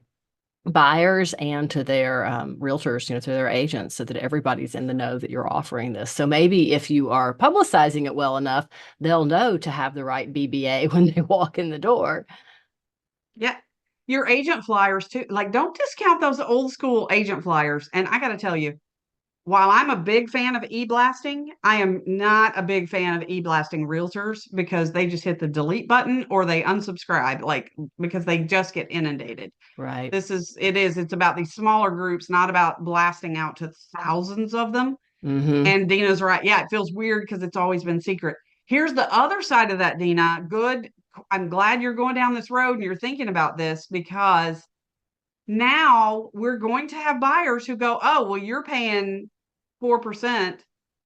Speaker 3: buyers and to their realtors, to their agents, so that everybody's in the know that you're offering this. So maybe if you are publicizing it well enough, they'll know to have the right BBA when they walk in the door.
Speaker 2: Yeah. Your agent flyers too. Like, don't discount those old school agent flyers. And I got to tell you, while I'm a big fan of e-blasting, I am not a big fan of e-blasting realtors, because they just hit the delete button or they unsubscribe, like, because they just get inundated.
Speaker 3: Right.
Speaker 2: It's about these smaller groups, not about blasting out to thousands of them.
Speaker 3: Mm-hmm.
Speaker 2: And Dina's right. Yeah, it feels weird because it's always been secret. Here's the other side of that, Dina. Good. I'm glad you're going down this road and you're thinking about this, because now we're going to have buyers who go, oh, well, you're paying 4%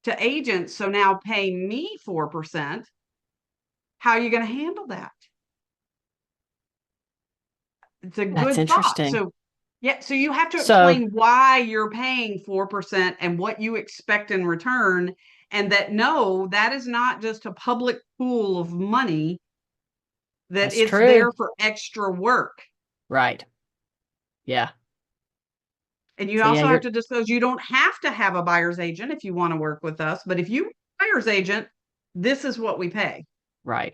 Speaker 2: to agents, so now pay me 4%. How are you going to handle that? It's a
Speaker 3: That's
Speaker 2: good thought.
Speaker 3: interesting.
Speaker 2: So, yeah, so you have to
Speaker 3: So
Speaker 2: explain why you're paying 4% and what you expect in return, and that no, that is not just a public pool of money, that
Speaker 3: that's
Speaker 2: it's there
Speaker 3: true.
Speaker 2: for extra work.
Speaker 3: Right. Yeah.
Speaker 2: And you
Speaker 3: So yeah,
Speaker 2: also have to disclose you don't have to have a buyer's agent if you want to work with us, but if you buyer's agent, this is what we pay.
Speaker 3: right.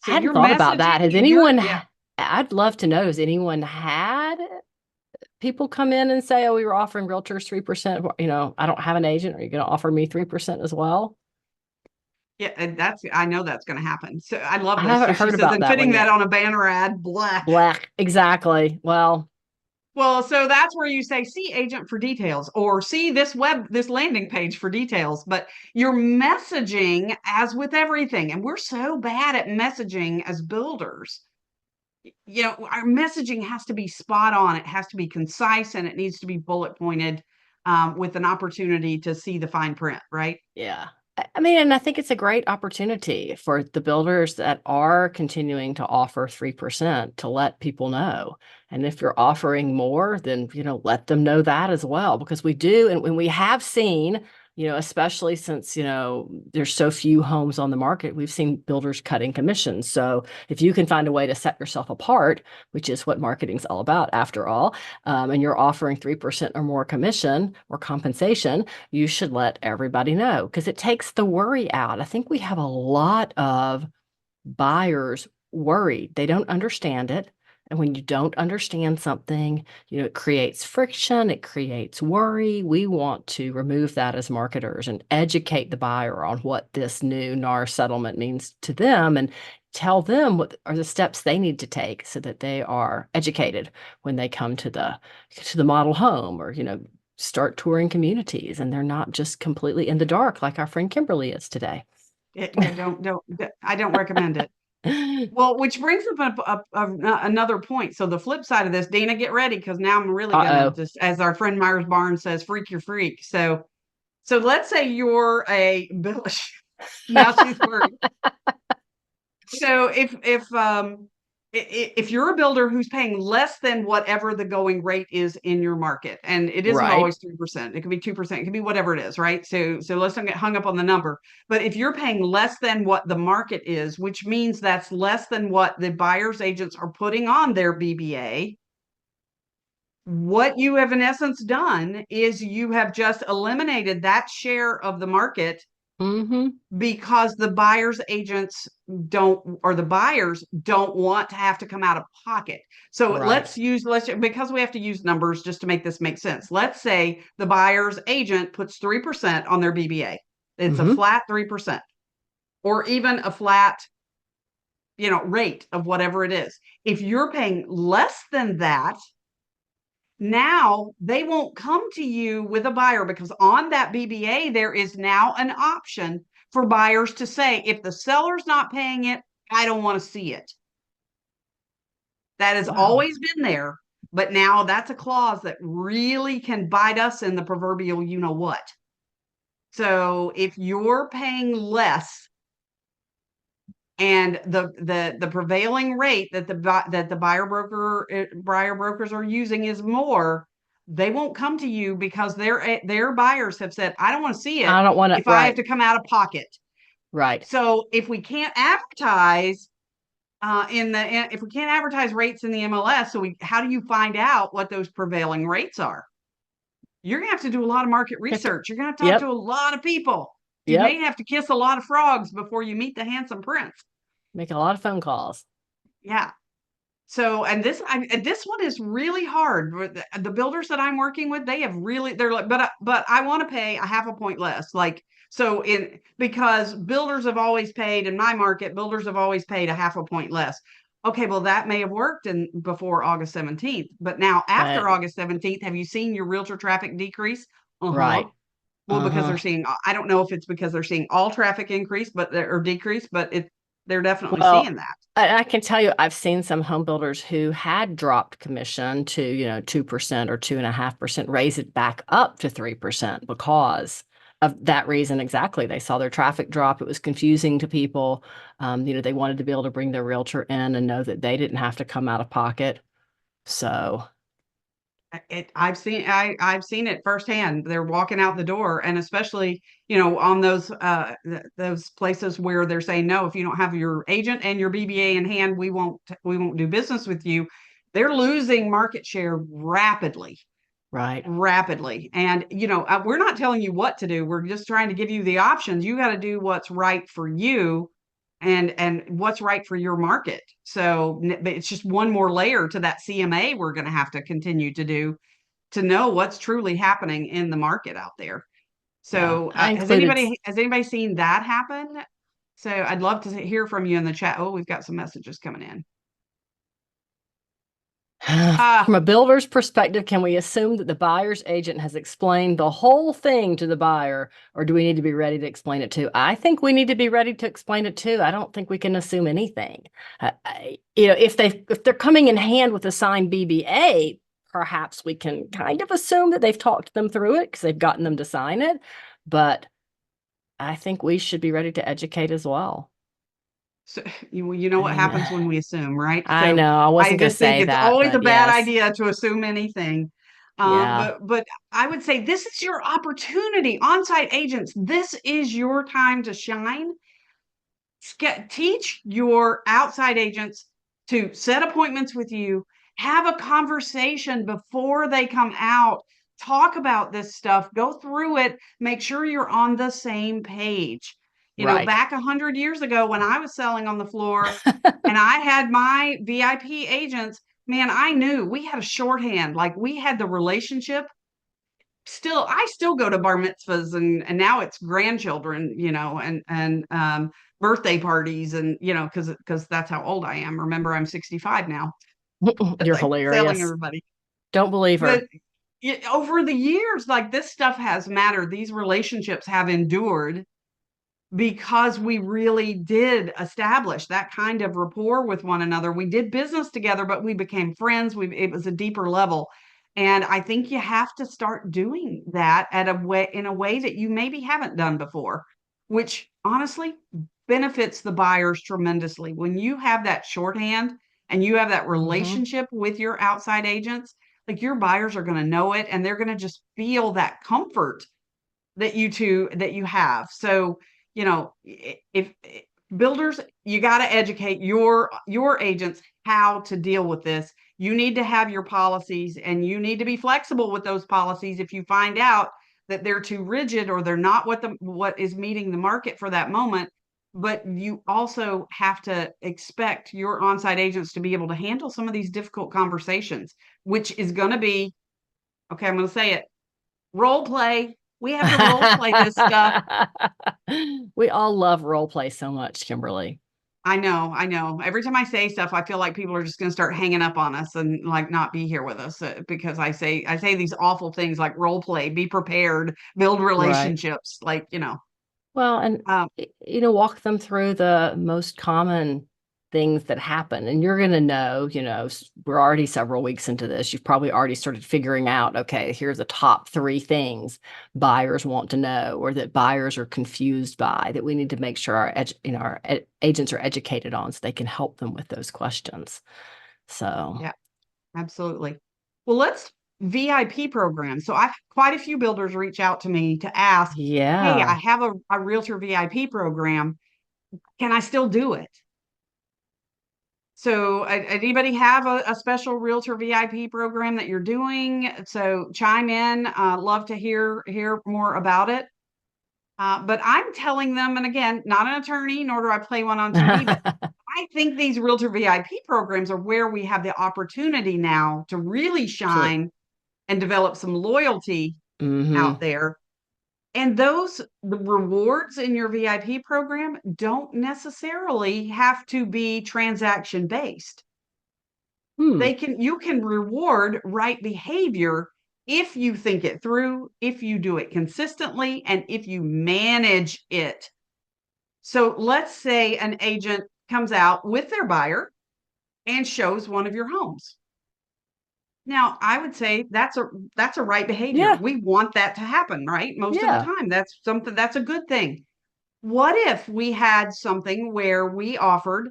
Speaker 2: So
Speaker 3: I hadn't
Speaker 2: your
Speaker 3: thought about
Speaker 2: messaging,
Speaker 3: that. I'd love to know, has anyone had people come in and say, oh, we were offering realtors 3%. I don't have an agent. Are you going to offer me 3% as well?
Speaker 2: yeah, and I know that's going to happen. So I love
Speaker 3: I
Speaker 2: this. So
Speaker 3: haven't
Speaker 2: she
Speaker 3: heard
Speaker 2: says,
Speaker 3: about
Speaker 2: and
Speaker 3: that
Speaker 2: fitting
Speaker 3: one
Speaker 2: that
Speaker 3: yet.
Speaker 2: on a banner ad, blah.
Speaker 3: Black. Exactly. Well,
Speaker 2: Well, so that's where you say, see agent for details, or see this landing page for details. But your messaging, as with everything, and we're so bad at messaging as builders, our messaging has to be spot on. It has to be concise, and it needs to be bullet pointed, with an opportunity to see the fine print, right?
Speaker 3: Yeah. I mean, and I think it's a great opportunity for the builders that are continuing to offer 3% to let people know. And if you're offering more, then, let them know that as well, because we do. And when we have seen, especially since, there's so few homes on the market, we've seen builders cutting commissions. So if you can find a way to set yourself apart, which is what marketing's all about after all, and you're offering 3% or more commission or compensation, you should let everybody know, because it takes the worry out. I think we have a lot of buyers worried. They don't understand it. And when you don't understand something, it creates friction, it creates worry. We want to remove that as marketers and educate the buyer on what this new NAR settlement means to them, and tell them what are the steps they need to take so that they are educated when they come to the model home, or, start touring communities, and they're not just completely in the dark like our friend Kimberly is today.
Speaker 2: I don't recommend it. Well, which brings up another point. So the flip side of this, Dana, get ready, because now I'm really going to just, as our friend Myers Barnes says, freak your freak. So let's say you're a now she's worried. So if you're a builder who's paying less than whatever the going rate is in your market, and it isn't
Speaker 3: Right.
Speaker 2: always 3%, it could be 2%, it could be whatever it is, right? So let's not get hung up on the number. But if you're paying less than what the market is, which means that's less than what the buyer's agents are putting on their BBA, what you have in essence done is you have just eliminated that share of the market.
Speaker 3: Mm-hmm.
Speaker 2: Because the buyer's agents the buyers don't want to have to come out of pocket. So
Speaker 3: Right.
Speaker 2: because we have to use numbers just to make this make sense. Let's say the buyer's agent puts 3% on their BBA. It's a flat 3%, or even a flat, rate of whatever it is. If you're paying less than that, now they won't come to you with a buyer, because on that BBA, there is now an option for buyers to say, if the seller's not paying it, I don't want to see it. That has always been there, but now that's a clause that really can bite us in the proverbial what. So if you're paying less, and the prevailing rate that the buyer brokers are using is more, they won't come to you, because their buyers have said, I don't want to see it.
Speaker 3: I don't want to,
Speaker 2: if I have to come out of pocket.
Speaker 3: Right.
Speaker 2: So if we can't advertise if we can't advertise rates in the MLS, how do you find out what those prevailing rates are? You're gonna have to do a lot of market research. You're gonna have to talk to a lot of people. You may have to kiss a lot of frogs before you meet the handsome prince.
Speaker 3: Make a lot of phone calls.
Speaker 2: Yeah. So, and this one is really hard. The builders that I'm working with, they're like, but I want to pay a half a point less. Because builders have always paid in my market, builders have always paid a half a point less. Okay, well, that may have worked before August 17th, but now after August 17th, have you seen your realtor traffic decrease?
Speaker 3: Right.
Speaker 2: Well, because I don't know if it's because they're seeing all traffic increase, or decrease, but they're definitely seeing that.
Speaker 3: I can tell you, I've seen some home builders who had dropped commission to, 2% or 2.5%, raise it back up to 3% because of that reason. Exactly. They saw their traffic drop. It was confusing to people. They wanted to be able to bring their realtor in and know that they didn't have to come out of pocket. So
Speaker 2: I've seen it firsthand. They're walking out the door, and especially, on those places where they're saying, no, if you don't have your agent and your BBA in hand, we won't do business with you. They're losing market share rapidly.
Speaker 3: Right.
Speaker 2: Rapidly. And, we're not telling you what to do. We're just trying to give you the options. You got to do what's right for you and what's right for your market. So it's just one more layer to that CMA we're going to have to continue to do to know what's truly happening in the market out there. So has anybody seen that happen? So I'd love to hear from you in the chat. Oh, we've got some messages coming in.
Speaker 3: From a builder's perspective, can we assume that the buyer's agent has explained the whole thing to the buyer, or do we need to be ready to explain it too? I think we need to be ready to explain it too. I don't think we can assume anything. If they're coming in hand with a signed BBA, perhaps we can kind of assume that they've talked them through it because they've gotten them to sign it. But I think we should be ready to educate as well.
Speaker 2: So you know what happens when we assume, right?
Speaker 3: I
Speaker 2: So
Speaker 3: know. I
Speaker 2: I
Speaker 3: wasn't going to
Speaker 2: just think
Speaker 3: say
Speaker 2: it's
Speaker 3: that,
Speaker 2: always a
Speaker 3: but
Speaker 2: bad
Speaker 3: yes.
Speaker 2: idea to assume anything.
Speaker 3: Yeah.
Speaker 2: But I would say this is your opportunity. On-site agents, this is your time to shine. Teach your outside agents to set appointments with you, have a conversation before they come out, talk about this stuff, go through it, make sure you're on the same page.
Speaker 3: Right.
Speaker 2: Back 100 years ago when I was selling on the floor and I had my VIP agents, man, I knew we had a shorthand, like we had the relationship. I still go to bar mitzvahs and now it's grandchildren, and birthday parties and because that's how old I am. Remember, I'm 65 now.
Speaker 3: You're
Speaker 2: I'm selling
Speaker 3: hilarious.
Speaker 2: everybody.
Speaker 3: Don't believe her.
Speaker 2: But over the years, like this stuff has mattered. These relationships have endured because we really did establish that kind of rapport with one another. We did business together, but we became friends. It was a deeper level. And I think you have to start doing that in a way that you maybe haven't done before, which honestly benefits the buyers tremendously. When you have that shorthand and you have that relationship with your outside agents, like your buyers are going to know it and they're going to just feel that comfort that you have. So, if builders, you got to educate your agents how to deal with this. You need to have your policies and you need to be flexible with those policies if you find out that they're too rigid or they're not what is meeting the market for that moment. But you also have to expect your on-site agents to be able to handle some of these difficult conversations, which is going to be, okay, I'm going to say it, role play. We have to role play this stuff.
Speaker 3: We all love role play so much, Kimberly.
Speaker 2: I know. Every time I say stuff, I feel like people are just going to start hanging up on us and like not be here with us because I say these awful things like role play, be prepared, build relationships,
Speaker 3: Well, and walk them through the most common things that happen. And you're going to know, we're already several weeks into this. You've probably already started figuring out, okay, here's the top 3 things buyers want to know or that buyers are confused by that we need to make sure our agents are educated on so they can help them with those questions. So,
Speaker 2: yeah, absolutely. Well, let's VIP program. So I've quite a few builders reach out to me to ask, hey, I have a realtor VIP program. Can I still do it? So anybody have a special realtor VIP program that you're doing? So chime in. Love to hear more about it. But I'm telling them, and again, not an attorney, nor do I play one on TV, but I think these realtor VIP programs are where we have the opportunity now to really shine and develop some loyalty out there. And the rewards in your VIP program don't necessarily have to be transaction based. You can reward right behavior if you think it through, if you do it consistently, and if you manage it. So let's say an agent comes out with their buyer and shows one of your homes. Now, I would say that's a right behavior.
Speaker 3: Yeah.
Speaker 2: We want that to happen, right? Most of the time, that's a good thing. What if we had something where we offered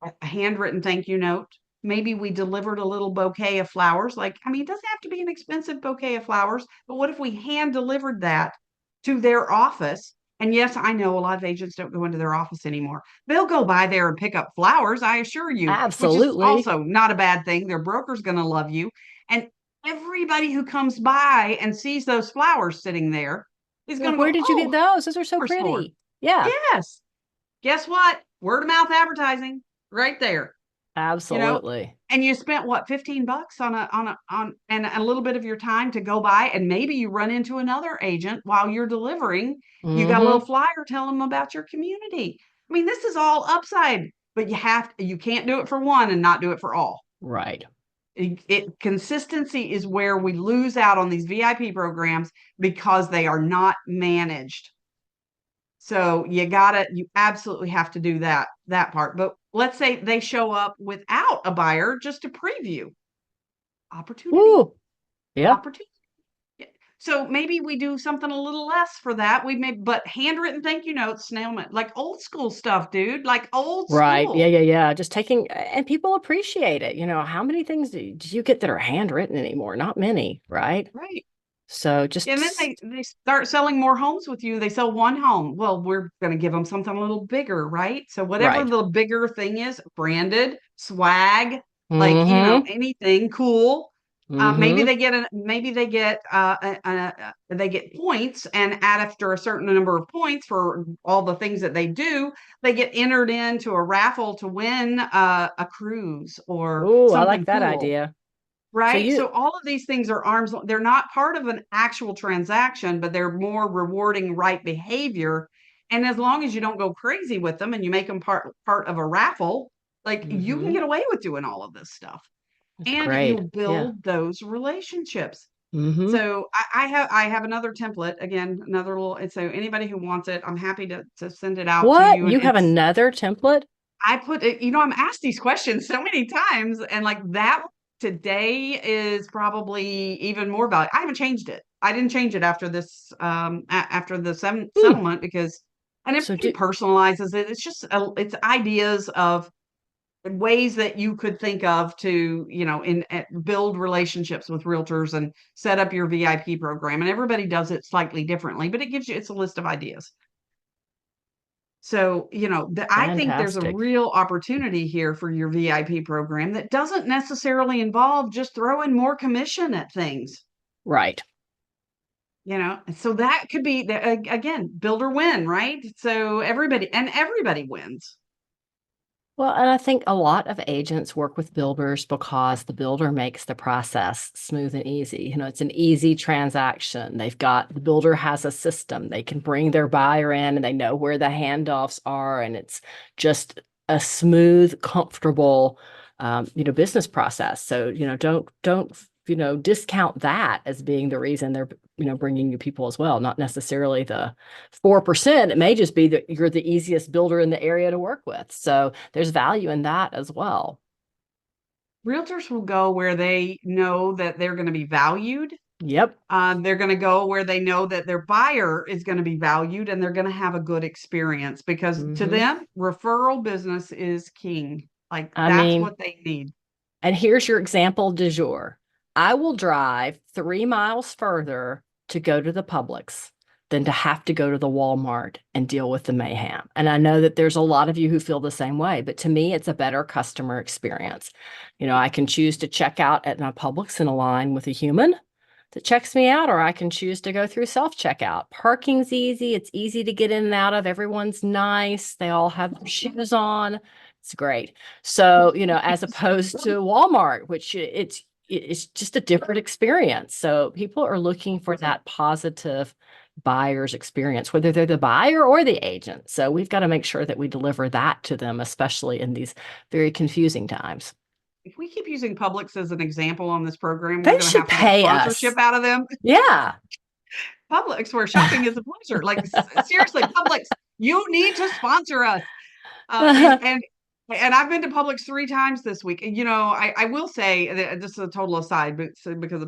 Speaker 2: a handwritten thank you note? Maybe we delivered a little bouquet of flowers. It doesn't have to be an expensive bouquet of flowers, but what if we hand delivered that to their office? And yes, I know a lot of agents don't go into their office anymore. They'll go by there and pick up flowers, I assure you, which is
Speaker 3: Absolutely.
Speaker 2: also not a bad thing. Their broker's going to love you. And everybody who comes by and sees those flowers sitting there is going to go,
Speaker 3: where did you get those? Those are so pretty.
Speaker 2: Store.
Speaker 3: Yeah.
Speaker 2: Yes. Guess what? Word of mouth advertising right there.
Speaker 3: Absolutely.
Speaker 2: And you spent what, $15 and a little bit of your time to go by, and maybe you run into another agent while you're delivering. You got a little flyer telling them about your community. This is all upside, but you can't do it for one and not do it for all.
Speaker 3: Right.
Speaker 2: Consistency is where we lose out on these VIP programs because they are not managed. So you absolutely have to do that part. But let's say they show up without a buyer, just a preview. Opportunity.
Speaker 3: Ooh, yeah.
Speaker 2: Opportunity. So maybe we do something a little less for that. But handwritten thank you notes, snail mail, like old school stuff, dude, like old
Speaker 3: Right.
Speaker 2: school.
Speaker 3: Yeah. Just taking, and people appreciate it. How many things do you get that are handwritten anymore? Not many, right?
Speaker 2: Right.
Speaker 3: So just,
Speaker 2: And then they start selling more homes with you. They sell one home. Well, we're going to give them something a little bigger, right? So whatever
Speaker 3: right.
Speaker 2: the bigger thing is, branded, swag, like,
Speaker 3: Mm-hmm.
Speaker 2: anything cool. Maybe
Speaker 3: Mm-hmm.
Speaker 2: they get points, and after a certain number of points for all the things that they do, they get entered into a raffle to win a cruise or
Speaker 3: Ooh, I like
Speaker 2: something
Speaker 3: that
Speaker 2: cool.
Speaker 3: idea. So
Speaker 2: Right. So all of these things are they're not part of an actual transaction, but they're more rewarding right behavior. And as long as you don't go crazy with them and you make them part of a raffle, like you can
Speaker 3: mm-hmm.
Speaker 2: get away with doing all of this stuff.
Speaker 3: That's
Speaker 2: And
Speaker 3: great.
Speaker 2: you'll
Speaker 3: Yeah.
Speaker 2: build those relationships.
Speaker 3: Mm-hmm.
Speaker 2: So I have another template, again, another little, and so anybody who wants it, I'm happy to send it out to
Speaker 3: What?
Speaker 2: you. And
Speaker 3: You have another template?
Speaker 2: I put it, I'm asked these questions so many times, and like that today is probably even more valuable. I haven't changed it. I didn't change it after this, after the
Speaker 3: Hmm.
Speaker 2: settlement, because, and
Speaker 3: So
Speaker 2: everybody personalizes it. It's just, it's ideas of ways that you could think of to, build relationships with realtors and set up your VIP program. And everybody does it slightly differently, but it's a list of ideas. So, I think there's a
Speaker 3: fantastic.
Speaker 2: real opportunity here for your VIP program that doesn't necessarily involve just throwing more commission at things,
Speaker 3: Right.
Speaker 2: and so that could be again, build or win, right? So everybody wins.
Speaker 3: Well, and I think a lot of agents work with builders because the builder makes the process smooth and easy. It's an easy transaction. The builder has a system. They can bring their buyer in and they know where the handoffs are, and it's just a smooth, comfortable, business process. So, don't discount that as being the reason they're, bringing you people as well. Not necessarily the 4%. It may just be that you're the easiest builder in the area to work with. So there's value in that as well.
Speaker 2: Realtors will go where they know that they're going to be valued.
Speaker 3: Yep.
Speaker 2: They're going to go where they know that their buyer is going to be valued, and they're going to have a good experience, because to
Speaker 3: Mm-hmm.
Speaker 2: them, referral business is king. Like
Speaker 3: I
Speaker 2: that's
Speaker 3: mean,
Speaker 2: what they need.
Speaker 3: and here's your example du jour. I will drive 3 miles further to go to the Publix than to have to go to the Walmart and deal with the mayhem. And I know that there's a lot of you who feel the same way, but to me, it's a better customer experience. I can choose to check out at my Publix in a line with a human that checks me out, or I can choose to go through self-checkout. Parking's easy. It's easy to get in and out of. Everyone's nice. They all have their shoes on. It's great. So, as opposed to Walmart, which it's just a different experience. So people are looking for that positive buyer's experience, whether they're the buyer or the agent. So we've got to make sure that we deliver that to them, especially in these very confusing times.
Speaker 2: If we keep using Publix as an example on this program, we're
Speaker 3: They
Speaker 2: going to
Speaker 3: should
Speaker 2: have to get
Speaker 3: pay
Speaker 2: sponsorship
Speaker 3: us.
Speaker 2: out of them.
Speaker 3: Yeah.
Speaker 2: Publix, where shopping is a pleasure. Like seriously, Publix, you need to sponsor us. Uh, and and and I've been to Publix 3 times this week. And I will say that this is a total aside, but because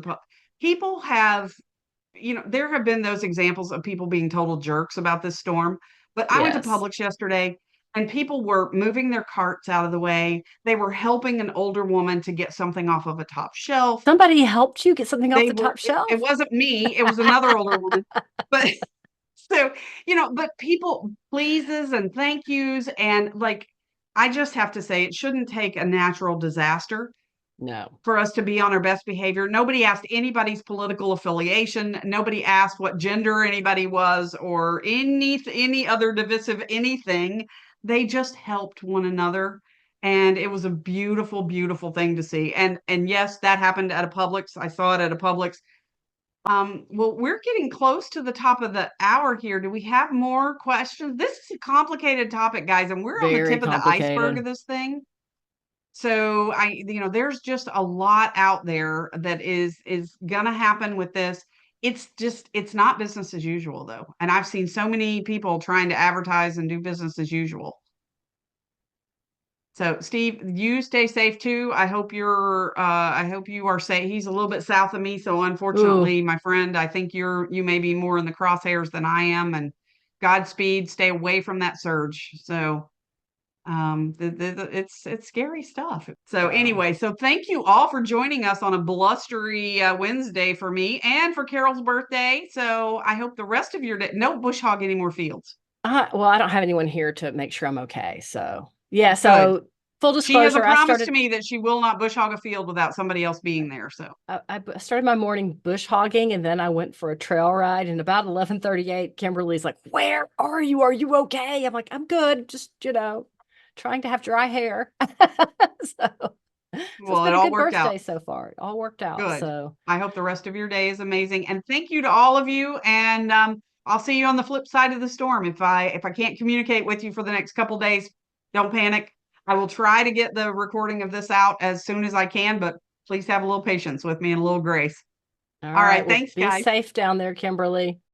Speaker 2: people have, there have been those examples of people being total jerks about this storm. But I went to
Speaker 3: Yes.
Speaker 2: Publix yesterday, and people were moving their carts out of the way. They were helping an older woman to get something off of a top shelf.
Speaker 3: Somebody helped you get something off
Speaker 2: They
Speaker 3: the
Speaker 2: were,
Speaker 3: top
Speaker 2: it
Speaker 3: shelf?
Speaker 2: wasn't me, it was another older woman. But so, but people pleases and thank yous, and like, I just have to say, it shouldn't take a natural disaster
Speaker 3: No.
Speaker 2: for us to be on our best behavior. Nobody asked anybody's political affiliation. Nobody asked what gender anybody was, or any other divisive anything. They just helped one another. And it was a beautiful, beautiful thing to see. And yes, that happened at a Publix. I saw it at a Publix. Well, we're getting close to the top of the hour here. Do we have more questions? This is a complicated topic, guys, and we're on the
Speaker 3: Very
Speaker 2: tip of the iceberg
Speaker 3: complicated.
Speaker 2: of this thing. So there's just a lot out there that is gonna happen with this. It's not business as usual though. And I've seen so many people trying to advertise and do business as usual. So Steve, you stay safe too. I hope you are safe. He's a little bit south of me, so unfortunately, my friend, I think you may be more in the crosshairs than I am, and Godspeed, stay away from that surge. So it's scary stuff. So anyway, so thank you all for joining us on a blustery Wednesday for me and for Carol's birthday. So I hope the rest of your day, no bush hog any more fields.
Speaker 3: Well, I don't have anyone here to make sure I'm okay. So yeah, so full disclosure,
Speaker 2: she has a promise
Speaker 3: to
Speaker 2: me that she will not bush hog a field without somebody else being there. So
Speaker 3: I started my morning bush hogging, and then I went for a trail ride. And about 11:38, Kimberly's like, "Where are you? Are you okay?" I'm like, "I'm good. Just trying to have dry hair." So
Speaker 2: well,
Speaker 3: it's been
Speaker 2: it all
Speaker 3: a good
Speaker 2: worked
Speaker 3: birthday
Speaker 2: out
Speaker 3: so far. It all worked out.
Speaker 2: good.
Speaker 3: So
Speaker 2: I hope the rest of your day is amazing, and thank you to all of you. And I'll see you on the flip side of the storm. If I can't communicate with you for the next couple days, don't panic. I will try to get the recording of this out as soon as I can, but please have a little patience with me and a little grace.
Speaker 3: all
Speaker 2: All right,
Speaker 3: right. Well,
Speaker 2: thanks,
Speaker 3: be
Speaker 2: guys.
Speaker 3: safe down there, Kimberly.